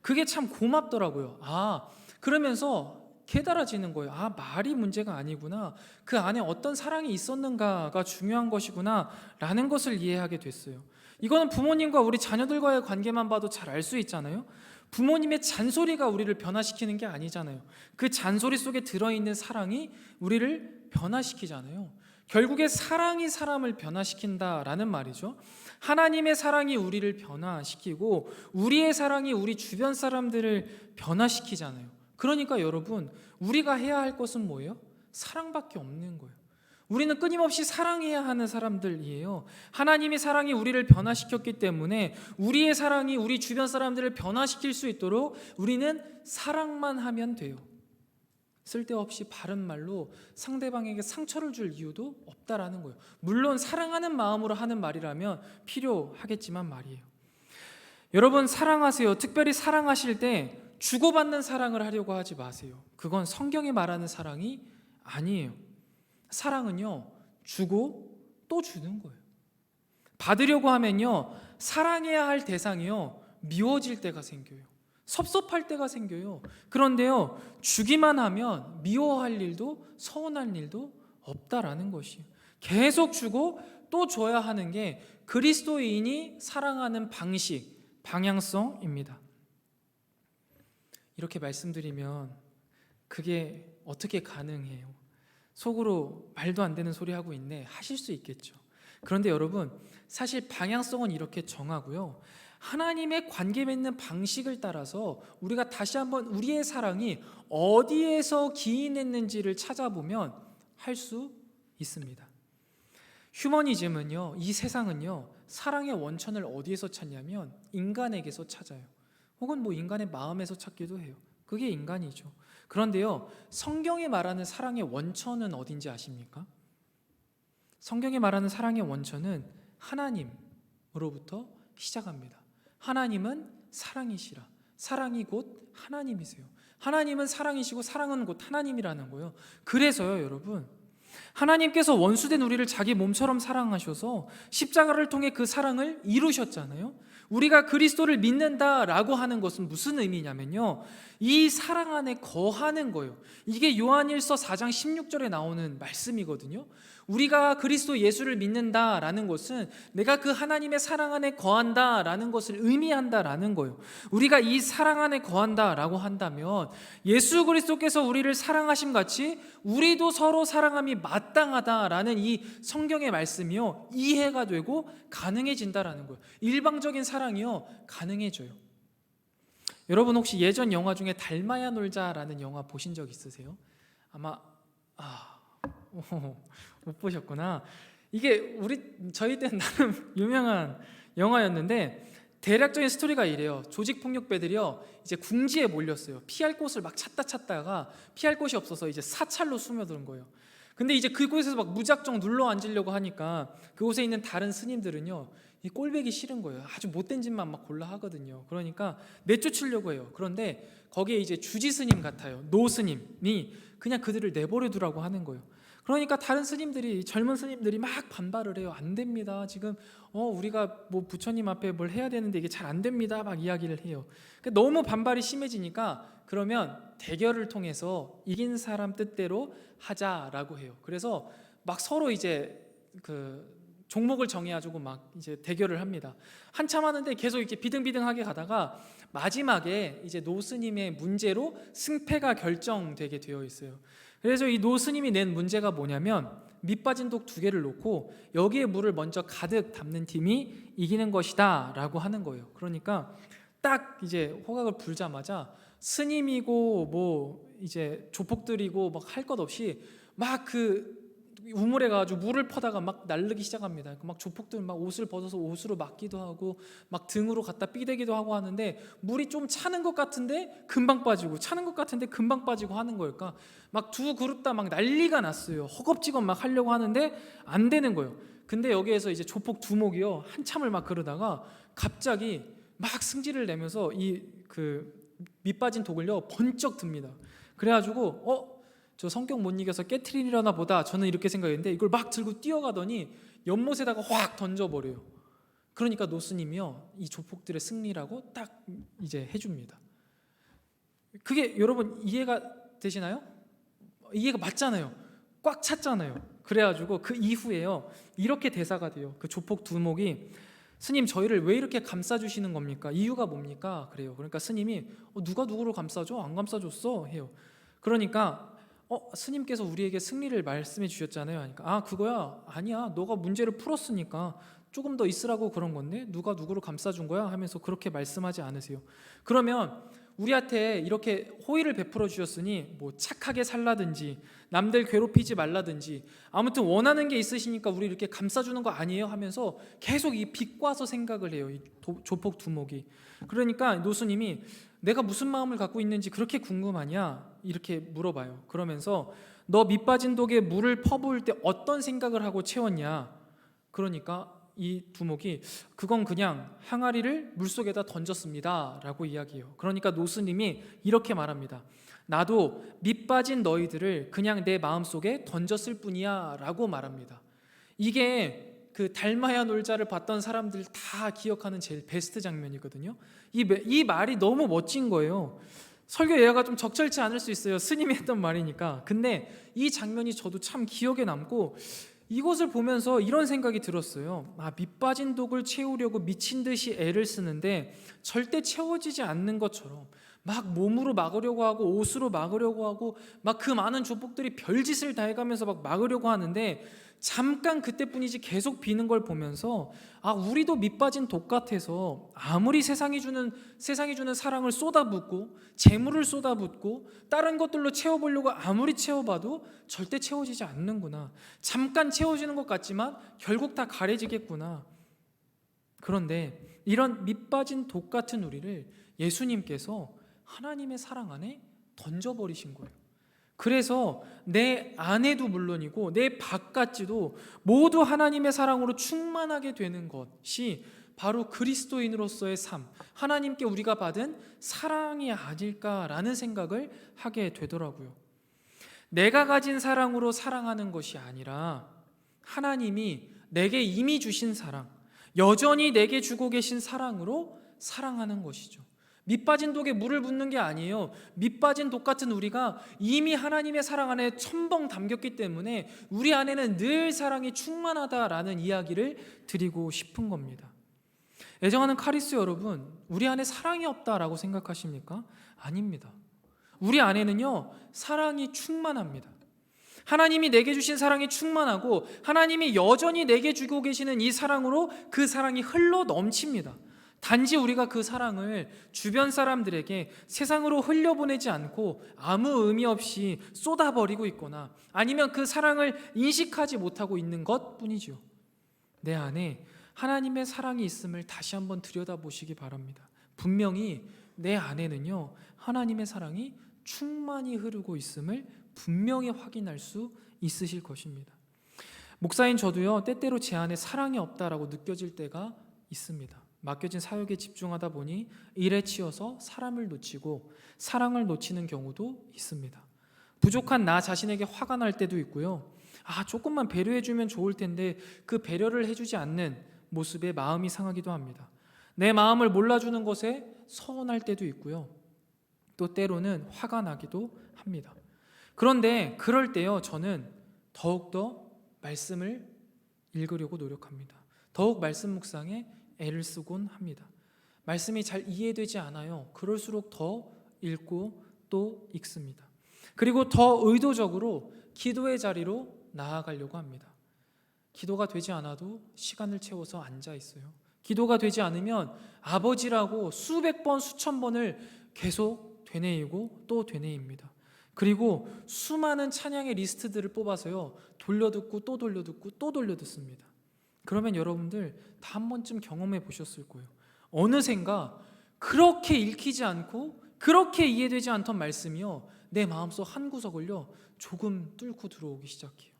그게 참 고맙더라고요. 그러면서 깨달아지는 거예요. 말이 문제가 아니구나, 그 안에 어떤 사랑이 있었는가가 중요한 것이구나 라는 것을 이해하게 됐어요. 이거는 부모님과 우리 자녀들과의 관계만 봐도 잘 알 수 있잖아요. 부모님의 잔소리가 우리를 변화시키는 게 아니잖아요. 그 잔소리 속에 들어있는 사랑이 우리를 변화시키잖아요. 결국에 사랑이 사람을 변화시킨다라는 말이죠. 하나님의 사랑이 우리를 변화시키고 우리의 사랑이 우리 주변 사람들을 변화시키잖아요. 그러니까 여러분, 우리가 해야 할 것은 뭐예요? 사랑밖에 없는 거예요. 우리는 끊임없이 사랑해야 하는 사람들이에요. 하나님의 사랑이 우리를 변화시켰기 때문에 우리의 사랑이 우리 주변 사람들을 변화시킬 수 있도록 우리는 사랑만 하면 돼요. 쓸데없이 바른 말로 상대방에게 상처를 줄 이유도 없다라는 거예요. 물론 사랑하는 마음으로 하는 말이라면 필요하겠지만 말이에요. 여러분, 사랑하세요. 특별히 사랑하실 때 주고받는 사랑을 하려고 하지 마세요. 그건 성경이 말하는 사랑이 아니에요. 사랑은요, 주고 또 주는 거예요. 받으려고 하면요, 사랑해야 할 대상이요, 미워질 때가 생겨요. 섭섭할 때가 생겨요. 그런데요, 주기만 하면 미워할 일도 서운할 일도 없다라는 것이에요. 계속 주고 또 줘야 하는 게 그리스도인이 사랑하는 방식, 방향성입니다. 이렇게 말씀드리면 그게 어떻게 가능해요? 속으로 말도 안 되는 소리 하고 있네 하실 수 있겠죠. 그런데 여러분, 사실 방향성은 이렇게 정하고요, 하나님의 관계 맺는 방식을 따라서 우리가 다시 한번 우리의 사랑이 어디에서 기인했는지를 찾아보면 할 수 있습니다. 휴머니즘은요, 이 세상은요, 사랑의 원천을 어디에서 찾냐면 인간에게서 찾아요. 혹은 인간의 마음에서 찾기도 해요. 그게 인간이죠. 그런데요, 성경이 말하는 사랑의 원천은 어딘지 아십니까? 성경이 말하는 사랑의 원천은 하나님으로부터 시작합니다. 하나님은 사랑이시라. 사랑이 곧 하나님이세요. 하나님은 사랑이시고 사랑은 곧 하나님이라는 거예요. 그래서요, 여러분, 하나님께서 원수된 우리를 자기 몸처럼 사랑하셔서 십자가를 통해 그 사랑을 이루셨잖아요. 우리가 그리스도를 믿는다라고 하는 것은 무슨 의미냐면요, 이 사랑 안에 거하는 거예요. 이게 요한일서 4장 16절에 나오는 말씀이거든요. 우리가 그리스도 예수를 믿는다라는 것은 내가 그 하나님의 사랑 안에 거한다라는 것을 의미한다라는 거예요. 우리가 이 사랑 안에 거한다라고 한다면 예수 그리스도께서 우리를 사랑하심 같이 우리도 서로 사랑함이 마땅하다라는 이 성경의 말씀이요, 이해가 되고 가능해진다라는 거예요. 일방적인 사랑이요, 가능해져요. 여러분, 혹시 예전 영화 중에 닮아야 놀자라는 영화 보신 적 있으세요? 아마 못 보셨구나. 이게 저희 때는 나름 유명한 영화였는데 대략적인 스토리가 이래요. 조직폭력배들이요, 이제 궁지에 몰렸어요. 피할 곳을 막 찾다가 피할 곳이 없어서 이제 사찰로 스며드는 거예요. 근데 이제 그곳에서 막 무작정 눌러 앉으려고 하니까 그곳에 있는 다른 스님들은요, 이 꼴배기 싫은 거예요. 아주 못된 짓만 막 골라 하거든요. 그러니까 내쫓으려고 해요. 그런데 거기에 이제 주지 스님 같아요. 노 스님이 그냥 그들을 내버려 두라고 하는 거예요. 그러니까 다른 스님들이, 젊은 스님들이 막 반발을 해요. 안 됩니다. 지금 우리가 뭐 부처님 앞에 뭘 해야 되는데 이게 잘 안 됩니다. 막 이야기를 해요. 그러니까 너무 반발이 심해지니까 그러면 대결을 통해서 이긴 사람 뜻대로 하자라고 해요. 그래서 막 서로 이제 그 종목을 정해가지고 막 이제 대결을 합니다. 한참 하는데 계속 이렇게 비등비등하게 가다가 마지막에 이제 노 스님의 문제로 승패가 결정되게 되어 있어요. 그래서 이 노 스님이 낸 문제가 뭐냐면 밑빠진 독 2개를 놓고 여기에 물을 먼저 가득 담는 팀이 이기는 것이다 라고 하는 거예요. 그러니까 딱 이제 호각을 불자마자 스님이고 뭐 이제 조폭들이고 막 할 것 없이 막 그 우물에 가지고 물을 퍼다가 막 날르기 시작합니다. 막 조폭들 막 옷을 벗어서 옷으로 막기도 하고 막 등으로 갖다 삐대기도 하고 하는데 물이 좀 차는 것 같은데 금방 빠지고 차는 것 같은데 금방 빠지고 하는 걸까? 막 두 그룹 다 막 난리가 났어요. 허겁지겁 막 하려고 하는데 안 되는 거예요. 근데 여기에서 이제 조폭 두목이요, 한참을 막 그러다가 갑자기 막 승질을 내면서 이 그 밑빠진 독을요 번쩍 듭니다. 그래가지고 저 성격 못 이겨서 깨트리려나 보다, 저는 이렇게 생각했는데 이걸 막 들고 뛰어가더니 연못에다가 확 던져버려요. 그러니까 노스님이요 이 조폭들의 승리라고 딱 이제 해줍니다. 그게 여러분 이해가 되시나요? 이해가 맞잖아요. 꽉 찼잖아요. 그래가지고 그 이후에요 이렇게 대사가 돼요. 그 조폭 두목이 스님 저희를 왜 이렇게 감싸주시는 겁니까? 이유가 뭡니까? 그래요. 그러니까 스님이 누가 누구를 감싸줘? 안 감싸줬어 해요. 그러니까 스님께서 우리에게 승리를 말씀해 주셨잖아요 하니까 그거야? 아니야, 너가 문제를 풀었으니까 조금 더 있으라고 그런 건데 누가 누구를 감싸준 거야? 하면서 그렇게 말씀하지 않으세요. 그러면 우리한테 이렇게 호의를 베풀어 주셨으니 뭐 착하게 살라든지 남들 괴롭히지 말라든지 아무튼 원하는 게 있으시니까 우리 이렇게 감싸주는 거 아니에요? 하면서 계속 이 비꼬아서 생각을 해요, 이 조폭 두목이. 그러니까 노스님이 내가 무슨 마음을 갖고 있는지 그렇게 궁금하냐? 이렇게 물어봐요. 그러면서 너 밑빠진 독에 물을 퍼부을 때 어떤 생각을 하고 채웠냐? 그러니까 이 두목이 그건 그냥 항아리를 물속에다 던졌습니다 라고 이야기해요. 그러니까 노스님이 이렇게 말합니다. 나도 밑빠진 너희들을 그냥 내 마음속에 던졌을 뿐이야 라고 말합니다. 이게 그 달마야 놀자를 봤던 사람들 다 기억하는 제일 베스트 장면이거든요. 이 말이 너무 멋진 거예요. 설교 예화가 좀 적절치 않을 수 있어요. 스님이 했던 말이니까. 근데 이 장면이 저도 참 기억에 남고 이것을 보면서 이런 생각이 들었어요. 밑빠진 독을 채우려고 미친 듯이 애를 쓰는데 절대 채워지지 않는 것처럼 막 몸으로 막으려고 하고 옷으로 막으려고 하고 막 그 많은 조폭들이 별짓을 다 해가면서 막 막으려고 하는데 잠깐 그때뿐이지 계속 비는 걸 보면서 우리도 밑빠진 독 같아서 아무리 세상이 주는 사랑을 쏟아붓고 재물을 쏟아붓고 다른 것들로 채워보려고 아무리 채워봐도 절대 채워지지 않는구나. 잠깐 채워지는 것 같지만 결국 다 가려지겠구나. 그런데 이런 밑빠진 독 같은 우리를 예수님께서 하나님의 사랑 안에 던져버리신 거예요. 그래서 내 안에도 물론이고 내 바깥지도 모두 하나님의 사랑으로 충만하게 되는 것이 바로 그리스도인으로서의 삶, 하나님께 우리가 받은 사랑이 아닐까라는 생각을 하게 되더라고요. 내가 가진 사랑으로 사랑하는 것이 아니라 하나님이 내게 이미 주신 사랑, 여전히 내게 주고 계신 사랑으로 사랑하는 것이죠. 밑빠진 독에 물을 붓는 게 아니에요. 밑빠진 독 같은 우리가 이미 하나님의 사랑 안에 첨벙 담겼기 때문에 우리 안에는 늘 사랑이 충만하다라는 이야기를 드리고 싶은 겁니다. 애정하는 카리스 여러분, 우리 안에 사랑이 없다라고 생각하십니까? 아닙니다. 우리 안에는요 사랑이 충만합니다. 하나님이 내게 주신 사랑이 충만하고 하나님이 여전히 내게 주고 계시는 이 사랑으로 그 사랑이 흘러 넘칩니다. 단지 우리가 그 사랑을 주변 사람들에게 세상으로 흘려보내지 않고 아무 의미 없이 쏟아버리고 있거나 아니면 그 사랑을 인식하지 못하고 있는 것뿐이죠. 내 안에 하나님의 사랑이 있음을 다시 한번 들여다보시기 바랍니다. 분명히 내 안에는요 하나님의 사랑이 충만히 흐르고 있음을 분명히 확인할 수 있으실 것입니다. 목사인 저도요, 때때로 제 안에 사랑이 없다라고 느껴질 때가 있습니다. 맡겨진 사역에 집중하다 보니 일에 치여서 사람을 놓치고 사랑을 놓치는 경우도 있습니다. 부족한 나 자신에게 화가 날 때도 있고요. 조금만 배려해주면 좋을 텐데 그 배려를 해주지 않는 모습에 마음이 상하기도 합니다. 내 마음을 몰라주는 것에 서운할 때도 있고요. 또 때로는 화가 나기도 합니다. 그런데 그럴 때요, 저는 더욱더 말씀을 읽으려고 노력합니다. 더욱 말씀 묵상에 애를 쓰곤 합니다. 말씀이 잘 이해되지 않아요. 그럴수록 더 읽고 또 읽습니다. 그리고 더 의도적으로 기도의 자리로 나아가려고 합니다. 기도가 되지 않아도 시간을 채워서 앉아 있어요. 기도가 되지 않으면 아버지라고 수백 번, 수천 번을 계속 되뇌이고 또 되뇌입니다. 그리고 수많은 찬양의 리스트들을 뽑아서요, 돌려듣고 또 돌려듣고 또 돌려듣습니다. 그러면 여러분들 다 한 번쯤 경험해 보셨을 거예요. 어느샌가 그렇게 읽히지 않고 그렇게 이해되지 않던 말씀이요, 내 마음속 한 구석을요 조금 뚫고 들어오기 시작해요.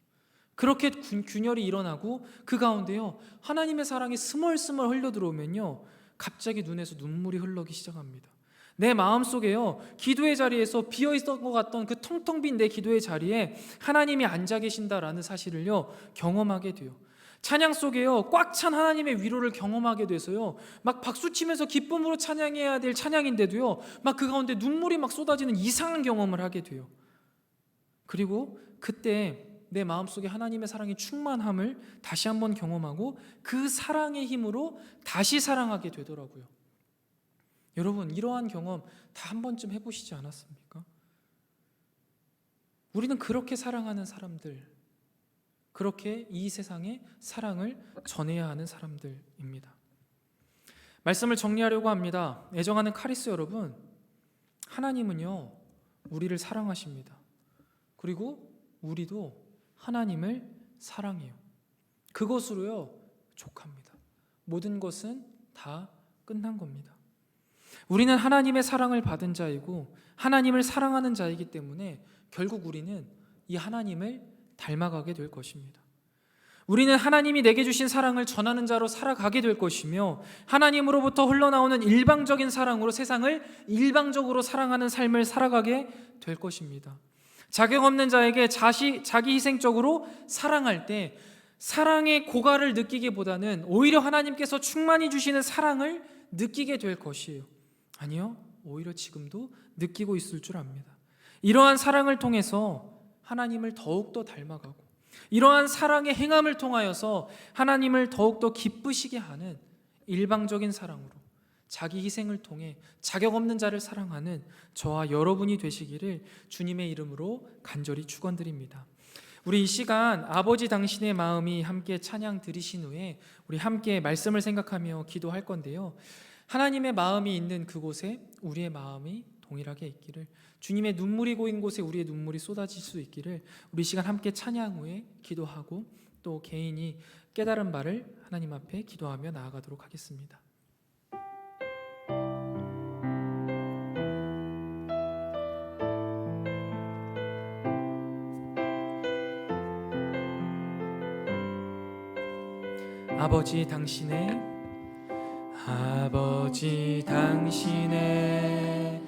그렇게 균열이 일어나고 그 가운데요 하나님의 사랑이 스멀스멀 흘러 들어오면요 갑자기 눈에서 눈물이 흘러기 시작합니다. 내 마음속에요 기도의 자리에서 비어있던 것 같던 그 텅텅 빈 내 기도의 자리에 하나님이 앉아 계신다라는 사실을요 경험하게 돼요. 찬양 속에요 꽉 찬 하나님의 위로를 경험하게 돼서요 막 박수치면서 기쁨으로 찬양해야 될 찬양인데도요 막 그 가운데 눈물이 막 쏟아지는 이상한 경험을 하게 돼요. 그리고 그때 내 마음속에 하나님의 사랑이 충만함을 다시 한번 경험하고 그 사랑의 힘으로 다시 사랑하게 되더라고요. 여러분, 이러한 경험 다 한 번쯤 해보시지 않았습니까? 우리는 그렇게 사랑하는 사람들, 그렇게 이 세상에 사랑을 전해야 하는 사람들입니다. 말씀을 정리하려고 합니다. 애정하는 카리스 여러분, 하나님은요 우리를 사랑하십니다. 그리고 우리도 하나님을 사랑해요. 그것으로요 족합니다. 모든 것은 다 끝난 겁니다. 우리는 하나님의 사랑을 받은 자이고 하나님을 사랑하는 자이기 때문에 결국 우리는 이 하나님을 닮아가게 될 것입니다. 우리는 하나님이 내게 주신 사랑을 전하는 자로 살아가게 될 것이며 하나님으로부터 흘러나오는 일방적인 사랑으로 세상을 일방적으로 사랑하는 삶을 살아가게 될 것입니다. 자격 없는 자에게 자기 희생적으로 사랑할 때 사랑의 고갈을 느끼기보다는 오히려 하나님께서 충만히 주시는 사랑을 느끼게 될 것이에요. 아니요, 오히려 지금도 느끼고 있을 줄 압니다. 이러한 사랑을 통해서 하나님을 더욱더 닮아가고 이러한 사랑의 행함을 통하여서 하나님을 더욱더 기쁘시게 하는 일방적인 사랑으로 자기 희생을 통해 자격 없는 자를 사랑하는 저와 여러분이 되시기를 주님의 이름으로 간절히 축원드립니다. 우리 이 시간 아버지 당신의 마음이 함께 찬양 드리신 후에 우리 함께 말씀을 생각하며 기도할 건데요. 하나님의 마음이 있는 그곳에 우리의 마음이 동일하게 있기를, 주님의 눈물이 고인 곳에 우리의 눈물이 쏟아질 수 있기를 우리 시간 함께 찬양 후에 기도하고 또 개인이 깨달은 바를 하나님 앞에 기도하며 나아가도록 하겠습니다. 아버지 당신의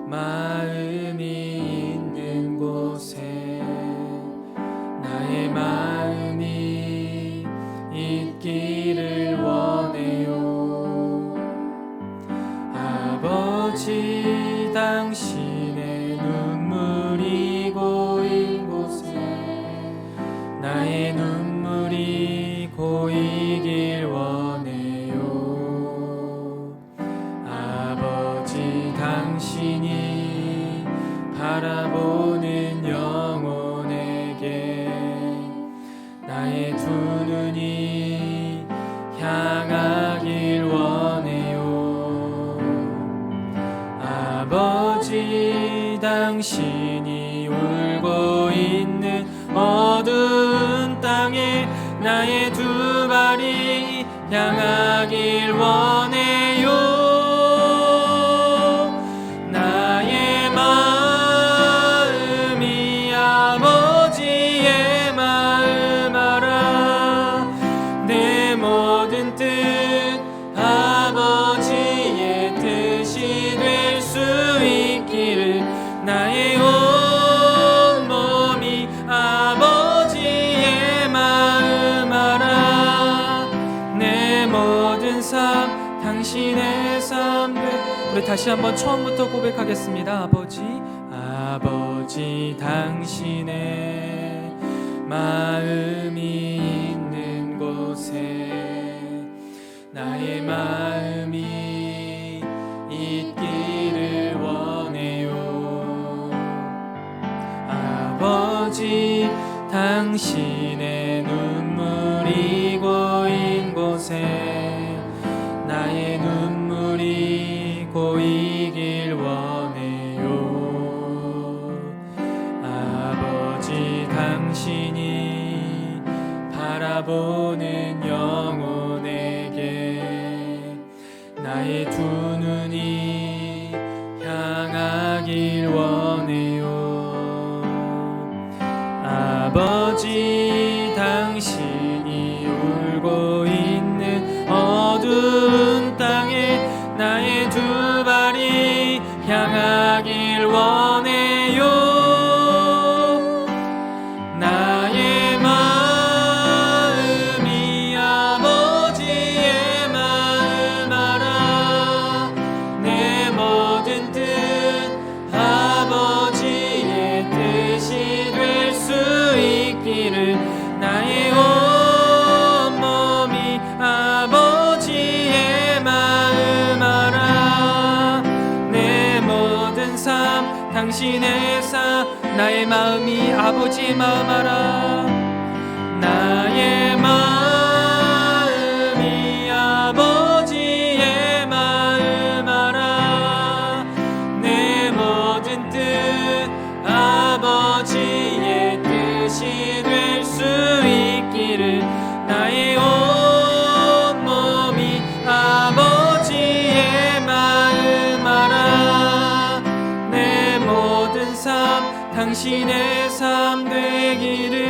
마음이 있는 곳에 나의 마음이 있기를 원해요. 아버지 당신의 눈물이 고인 곳에 나의 눈물이 고이길 원해요. 아버지 당신이 바라보는 영혼에게 나의 두 눈이 향하길 원해요. 아버지 당신이 울고 있는 어두운 땅에 나의 두 발이 향하길 원해요. 나의 마음이 아버지의 우리 다시 한번 처음부터 고백하겠습니다. 아버지 당신의 마음이 있는 곳에 나의 마음이 있기를 원해요. 아버지 당신의 눈물이 고인 곳에 나의 눈물이 고이길 원해요. 아버지 당신이 바라보는 영혼에게 나의 두 눈이 향하길 원해요. 아버지 당신이 울고 있는 어두운 땅에 나의 두 발이 향하길 원해요. 나의 마음이 아버지의 마음 알아. 내 모든 뜻 아버지의 뜻이 될 수 있기를 나의 온몸이 아버지의 마음 알아. 내 모든 삶 당신의 삶 나의 마음이 아버지의 마음 알아. 나의 마음이 아버지의 마음 알아. 내 모든 뜻 아버지의 뜻이 될 수 있기를 나의 온몸이 아버지의 마음 알아. 내 모든 삶 당신의 삶 되기를.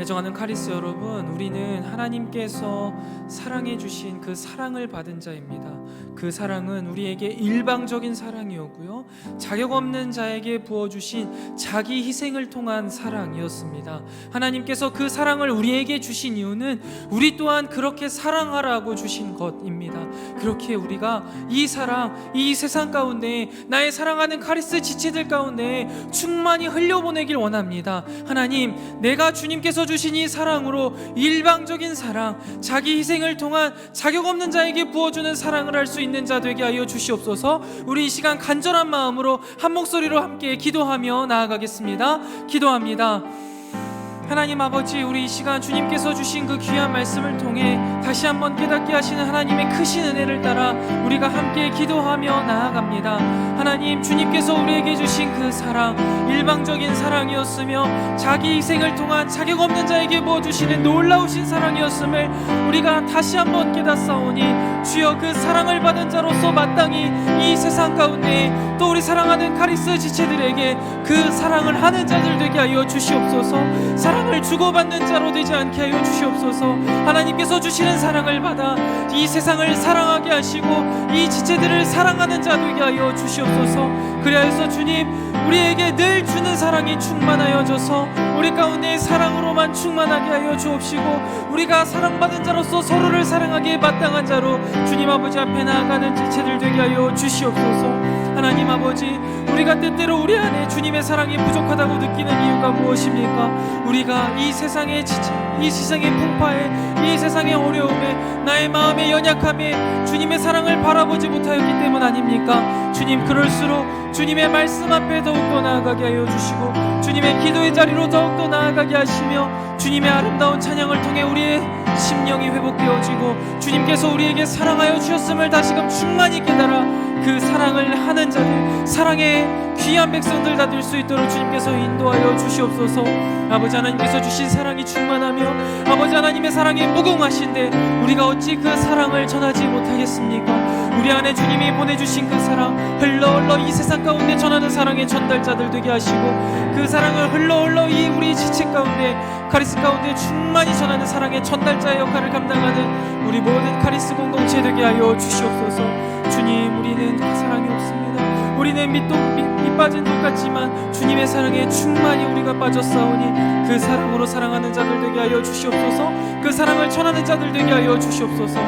애정하는 카리스 여러분, 우리는 하나님께서 사랑해 주신 그 사랑을 받은 자입니다. 그 사랑은 우리에게 일방적인 사랑이었고요, 자격 없는 자에게 부어주신 자기 희생을 통한 사랑이었습니다. 하나님께서 그 사랑을 우리에게 주신 이유는 우리 또한 그렇게 사랑하라고 주신 것입니다. 그렇게 우리가 이 사랑, 이 세상 가운데 나의 사랑하는 카리스 지체들 가운데 충만히 흘려보내길 원합니다. 하나님, 내가 주님께서 주신 이 사랑으로 일방적인 사랑, 자기 희생을 통한 자격 없는 자에게 부어주는 사랑을 할 수 있는 자 되게 하여 주시옵소서. 우리 이 시간 간절한 마음으로 한 목소리로 함께 기도하며 나아가겠습니다. 기도합니다. 하나님 아버지, 우리 이 시간 주님께서 주신 그 귀한 말씀을 통해 다시 한번 깨닫게 하시는 하나님의 크신 은혜를 따라 우리가 함께 기도하며 나아갑니다. 하나님, 주님께서 우리에게 주신 그 사랑, 일방적인 사랑이었으며 자기 희생을 통한 자격 없는 자에게 부어주시는 놀라우신 사랑이었음을 우리가 다시 한번 깨닫사오니, 주여 그 사랑을 받은 자로서 마땅히 이 세상 가운데 또 우리 사랑하는 카리스 지체들에게 그 사랑을 하는 자들 되게 하여 주시옵소서. 사랑을 주고받는 자로 되지 않게 하여 주시옵소서. 하나님께서 주시는 사랑을 받아 이 세상을 사랑하게 하시고 이 지체들을 사랑하는 자 되게 하여 주시옵소서. 그리하여서 주님, 우리에게 늘 주는 사랑이 충만하여져서 우리 가운데 사랑으로만 충만하게 하여 주옵시고, 우리가 사랑받은 자로서 서로를 사랑하기에 마땅한 자로 주님 아버지 앞에 나아가는 지체들 되게 하여 주시옵소서. 하나님 아버지, 우리가 때때로 우리 안에 주님의 사랑이 부족하다고 느끼는 이유가 무엇입니까? 우리가 이 세상의 지체, 이 세상의 풍파에, 이 세상의 어려움에, 나의 마음의 연약함에 주님의 사랑을 바라보지 못하였기 때문 아닙니까? 주님, 그럴수록 주님의 말씀 앞에 더욱더 나아가게 하여 주시고, 주님의 기도의 자리로 더욱더 나아가게 하시며, 주님의 아름다운 찬양을 통해 우리의 심령이 회복되어지고 주님께서 우리에게 사랑하여 주셨음을 다시금 충만히 깨달아 그 사랑을 하는 자들, 사랑의 귀한 백성들 다 될 수 있도록 주님께서 인도하여 주시옵소서. 아버지 하나님께서 주신 사랑이 충만하며 아버지 하나님의 사랑이 무궁하신데 우리가 어찌 그 사랑을 전하지 못하겠습니까? 우리 안에 주님이 보내주신 그 사랑 흘러 이 세상 가운데 전하는 사랑의 전달자들 되게 하시고, 그 사랑을 흘러 이 우리 지체 가운데, 카리스 가운데 충만히 전하는 사랑의 전달자의 역할을 감당하는 우리 모든 카리스 공동체 되게 하여 주시옵소서. 주님, 우리는 그 사랑이 없습니다. 우리는 밑 빠진 독 같지만 주님의 사랑에 충만히 우리가 빠졌사오니 그 사랑으로 사랑하는 자들 되게 하여 주시옵소서. 그 사랑을 전하는 자들 되게 하여 주시옵소서.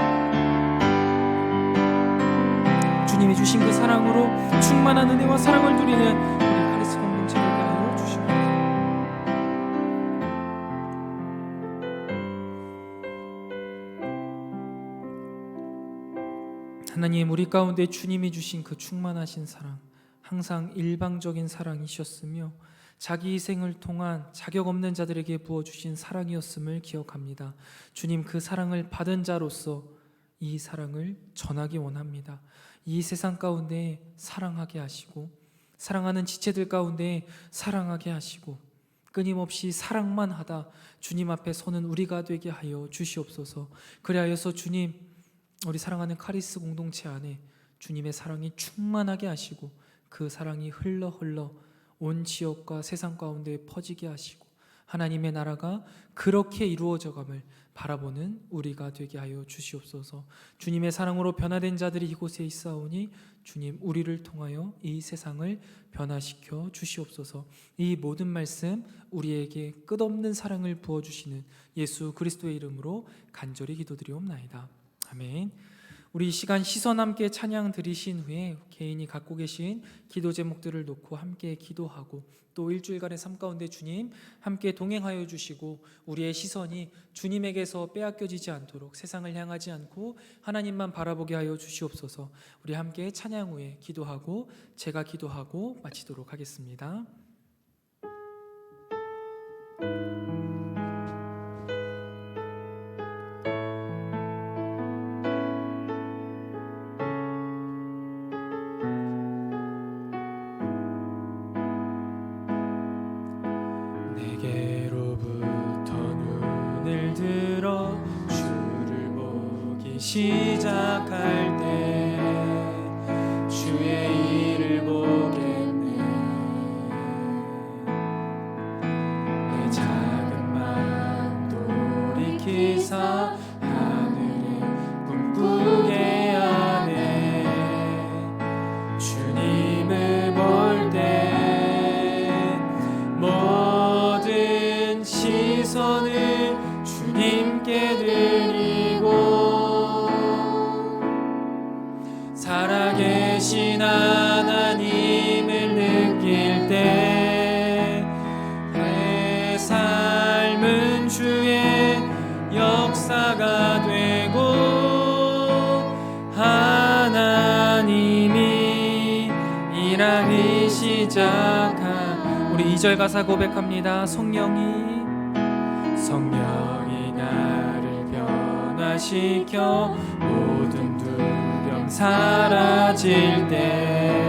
주님이 주신 그 사랑으로 충만한 은혜와 사랑을 누리는 우리 카리스 공동체 되게 하여 주시옵소서. 하나님, 우리 가운데 주님이 주신 그 충만하신 사랑, 항상 일방적인 사랑이셨으며 자기 희생을 통한 자격 없는 자들에게 부어주신 사랑이었음을 기억합니다. 주님, 그 사랑을 받은 자로서 이 사랑을 전하기 원합니다. 이 세상 가운데 사랑하게 하시고, 사랑하는 지체들 가운데 사랑하게 하시고, 끊임없이 사랑만 하다 주님 앞에 서는 우리가 되게 하여 주시옵소서. 그리하여서 주님, 우리 사랑하는 카리스 공동체 안에 주님의 사랑이 충만하게 하시고, 그 사랑이 흘러 온 지역과 세상 가운데 퍼지게 하시고, 하나님의 나라가 그렇게 이루어져감을 바라보는 우리가 되게 하여 주시옵소서. 주님의 사랑으로 변화된 자들이 이곳에 있사오니 주님, 우리를 통하여 이 세상을 변화시켜 주시옵소서. 이 모든 말씀 우리에게 끝없는 사랑을 부어주시는 예수 그리스도의 이름으로 간절히 기도드리옵나이다. 아멘. 우리 이 시간 시선 함께 찬양 드리신 후에 개인이 갖고 계신 기도 제목들을 놓고 함께 기도하고, 또 일주일간의 삶 가운데 주님 함께 동행하여 주시고 우리의 시선이 주님에게서 빼앗겨지지 않도록 세상을 향하지 않고 하나님만 바라보게 하여 주시옵소서. 우리 함께 찬양 후에 기도하고 제가 기도하고 마치도록 하겠습니다. 시작할 때 주의 일을 보겠네. 내 작은 마음 돌이키사 하늘에 꿈꾸게 하네. 주님을 볼 때 모든 시선을 주님께 드리고, 살아계신 하나님을 느낄 때 내 삶은 주의 역사가 되고, 하나님이 일하기 시작한, 우리 2절 가사 고백합니다. 성령이 나를 변화시켜 모든 두려움 사라질 때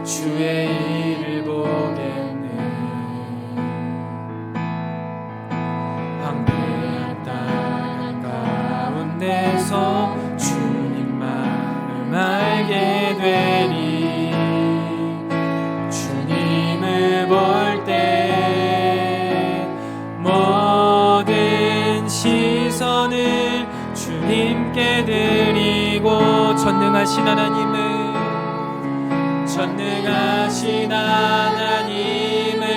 주의 일을 보겠네. 황폐한 땅 가운데서 주님 마음 알게 되리. 주님을 볼 때 모든 시선을 주님께 드리고, 전능하신 하나님을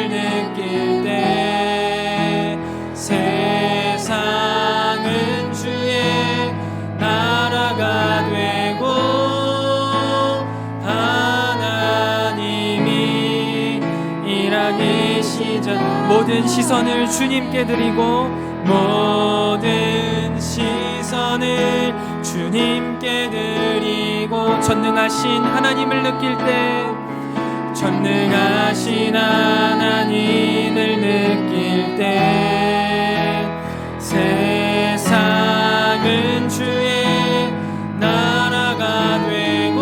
느낄 때 세상은 주의 나라가 되고, 하나님이 일하기 시작. 모든 시선을 주님께 드리고, 모든 시선을 주님께 드리고, 전능하신 하나님을 느낄 때 세상은 주의 나라가 되고,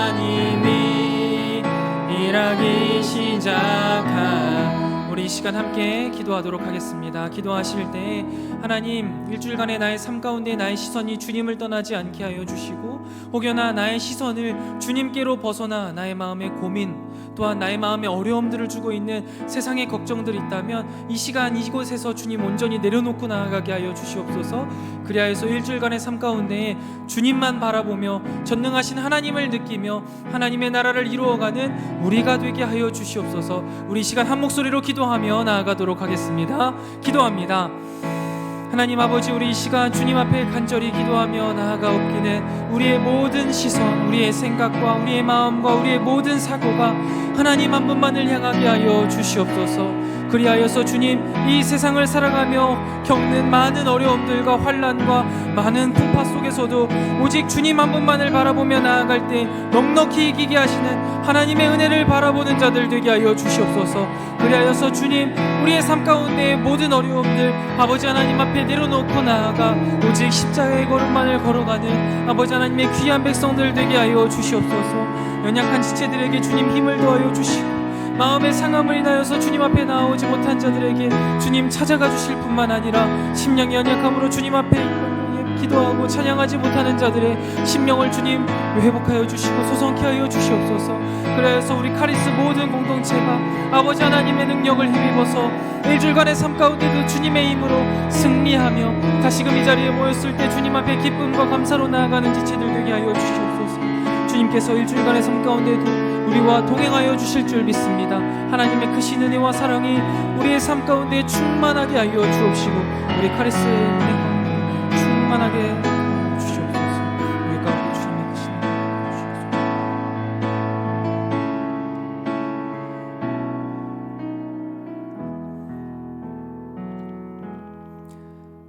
하나님이 일하기 시작한, 우리 이 시간 함께 기도하도록 하겠습니다. 기도하실 때 하나님, 일주일간의 나의 삶 가운데 나의 시선이 주님을 떠나지 않게 하여 주시고, 혹여나 나의 시선을 주님께로 벗어나 나의 마음의 고민, 또한 나의 마음에 어려움들을 주고 있는 세상의 걱정들이 있다면 이 시간 이곳에서 주님 온전히 내려놓고 나아가게 하여 주시옵소서. 그리하여서 일주일간의 삶 가운데 주님만 바라보며 전능하신 하나님을 느끼며 하나님의 나라를 이루어가는 우리가 되게 하여 주시옵소서. 우리 이 시간 한 목소리로 기도하며 나아가도록 하겠습니다. 기도합니다. 하나님 아버지, 우리 이 시간 주님 앞에 간절히 기도하며 나아가옵기는 우리의 모든 시선, 우리의 생각과 우리의 마음과 우리의 모든 사고가 하나님 한 분만을 향하게 하여 주시옵소서. 그리하여서 주님, 이 세상을 살아가며 겪는 많은 어려움들과 환난과 많은 풍파 속에서도 오직 주님 한 분만을 바라보며 나아갈 때 넉넉히 이기게 하시는 하나님의 은혜를 바라보는 자들 되게 하여 주시옵소서. 그리하여서 주님, 우리의 삶 가운데의 모든 어려움들 아버지 하나님 앞에 내려놓고 나아가 오직 십자가의 걸음만을 걸어가는 아버지 하나님의 귀한 백성들 되게 하여 주시옵소서. 연약한 지체들에게 주님 힘을 더하여 주시고 마음의 상함을 인하여서 주님 앞에 나오지 못한 자들에게 주님 찾아가 주실 뿐만 아니라 심령의 연약함으로 주님 앞에 기도하고 찬양하지 못하는 자들의 심령을 주님 회복하여 주시고 소성케 하여 주시옵소서. 그래서 우리 카리스 모든 공동체가 아버지 하나님의 능력을 힘입어서 일주일간의 삶 가운데도 주님의 힘으로 승리하며 다시금 이 자리에 모였을 때 주님 앞에 기쁨과 감사로 나아가는 지체들 되게 하여 주시옵소서. 주님께서 일주일간의 삶 가운데도 우리와 동행하여 주실 줄 믿습니다. 하나님의 크신 은혜와 사랑이 우리의 삶 가운데 충만하게 하여 주옵시고 우리 카리스의 은혜 가운데 충만하게 주시옵소서. 우리 가운데 주님의 크신 은혜 주시옵소서.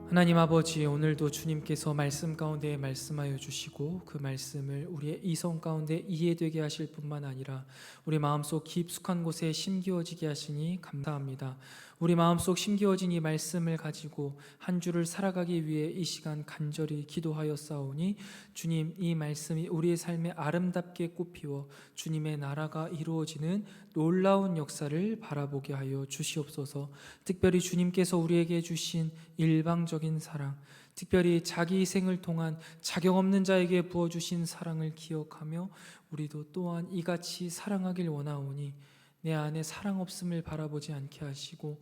하나님 아버지, 오늘도 주님께서 말씀 가운데 말씀하여 주시고 그 말씀을 우리의 이성 가운데 이해되게 하실 뿐만 아니라 우리 마음속 깊숙한 곳에 심기어지게 하시니 감사합니다. 우리 마음속 심기어진 이 말씀을 가지고 한 주를 살아가기 위해 이 시간 간절히 기도하였사오니 주님, 이 말씀이 우리의 삶에 아름답게 꽃피워 주님의 나라가 이루어지는 놀라운 역사를 바라보게 하여 주시옵소서. 특별히 주님께서 우리에게 주신 일방적인 사랑, 특별히 자기 희생을 통한 자격 없는 자에게 부어주신 사랑을 기억하며 우리도 또한 이같이 사랑하길 원하오니 내 안에 사랑 없음을 바라보지 않게 하시고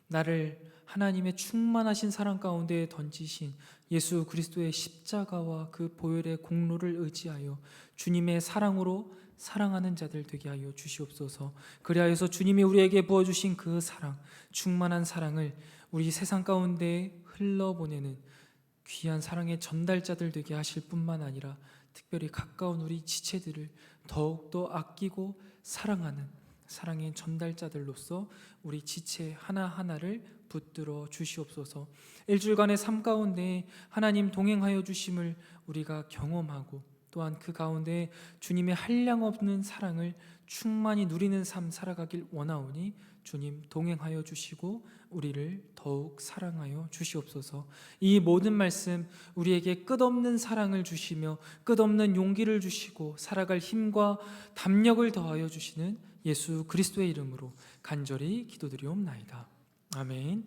나를 하나님의 충만하신 사랑 가운데 던지신 예수 그리스도의 십자가와 그 보혈의 공로를 의지하여 주님의 사랑으로 사랑하는 자들 되게 하여 주시옵소서. 그리하여서 주님이 우리에게 부어주신 그 사랑, 충만한 사랑을 우리 세상 가운데 흘러보내는 귀한 사랑의 전달자들 되게 하실 뿐만 아니라 특별히 가까운 우리 지체들을 더욱더 아끼고 사랑하는 사랑의 전달자들로서 우리 지체 하나하나를 붙들어 주시옵소서. 일주일간의 삶 가운데 하나님 동행하여 주심을 우리가 경험하고 또한 그 가운데 주님의 한량없는 사랑을 충만히 누리는 삶 살아가길 원하오니 주님 동행하여 주시고 우리를 더욱 사랑하여 주시옵소서. 이 모든 말씀 우리에게 끝없는 사랑을 주시며 끝없는 용기를 주시고 살아갈 힘과 담력을 더하여 주시는 예수 그리스도의 이름으로 간절히 기도드리옵나이다. 아멘.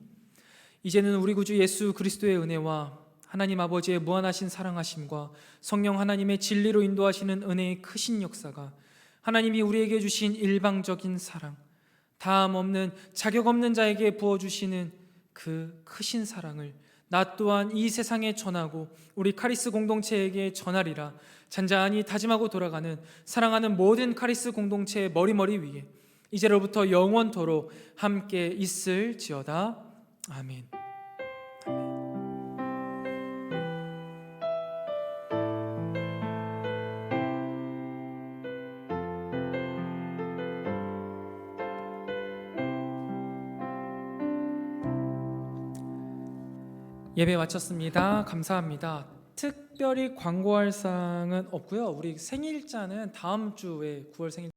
이제는 우리 구주 예수 그리스도의 은혜와 하나님 아버지의 무한하신 사랑하심과 성령 하나님의 진리로 인도하시는 은혜의 크신 역사가 하나님이 우리에게 주신 일방적인 사랑, 다함 없는 자격 없는 자에게 부어주시는 그 크신 사랑을 나 또한 이 세상에 전하고 우리 카리스 공동체에게 전하리라 잔잔히 다짐하고 돌아가는 사랑하는 모든 카리스 공동체의 머리머리 위에 이제로부터 영원토록 함께 있을지어다. 아멘. 예배 마쳤습니다. 감사합니다. 특별히 광고할 사항은 없고요. 우리 생일자는 다음 주에 9월 생일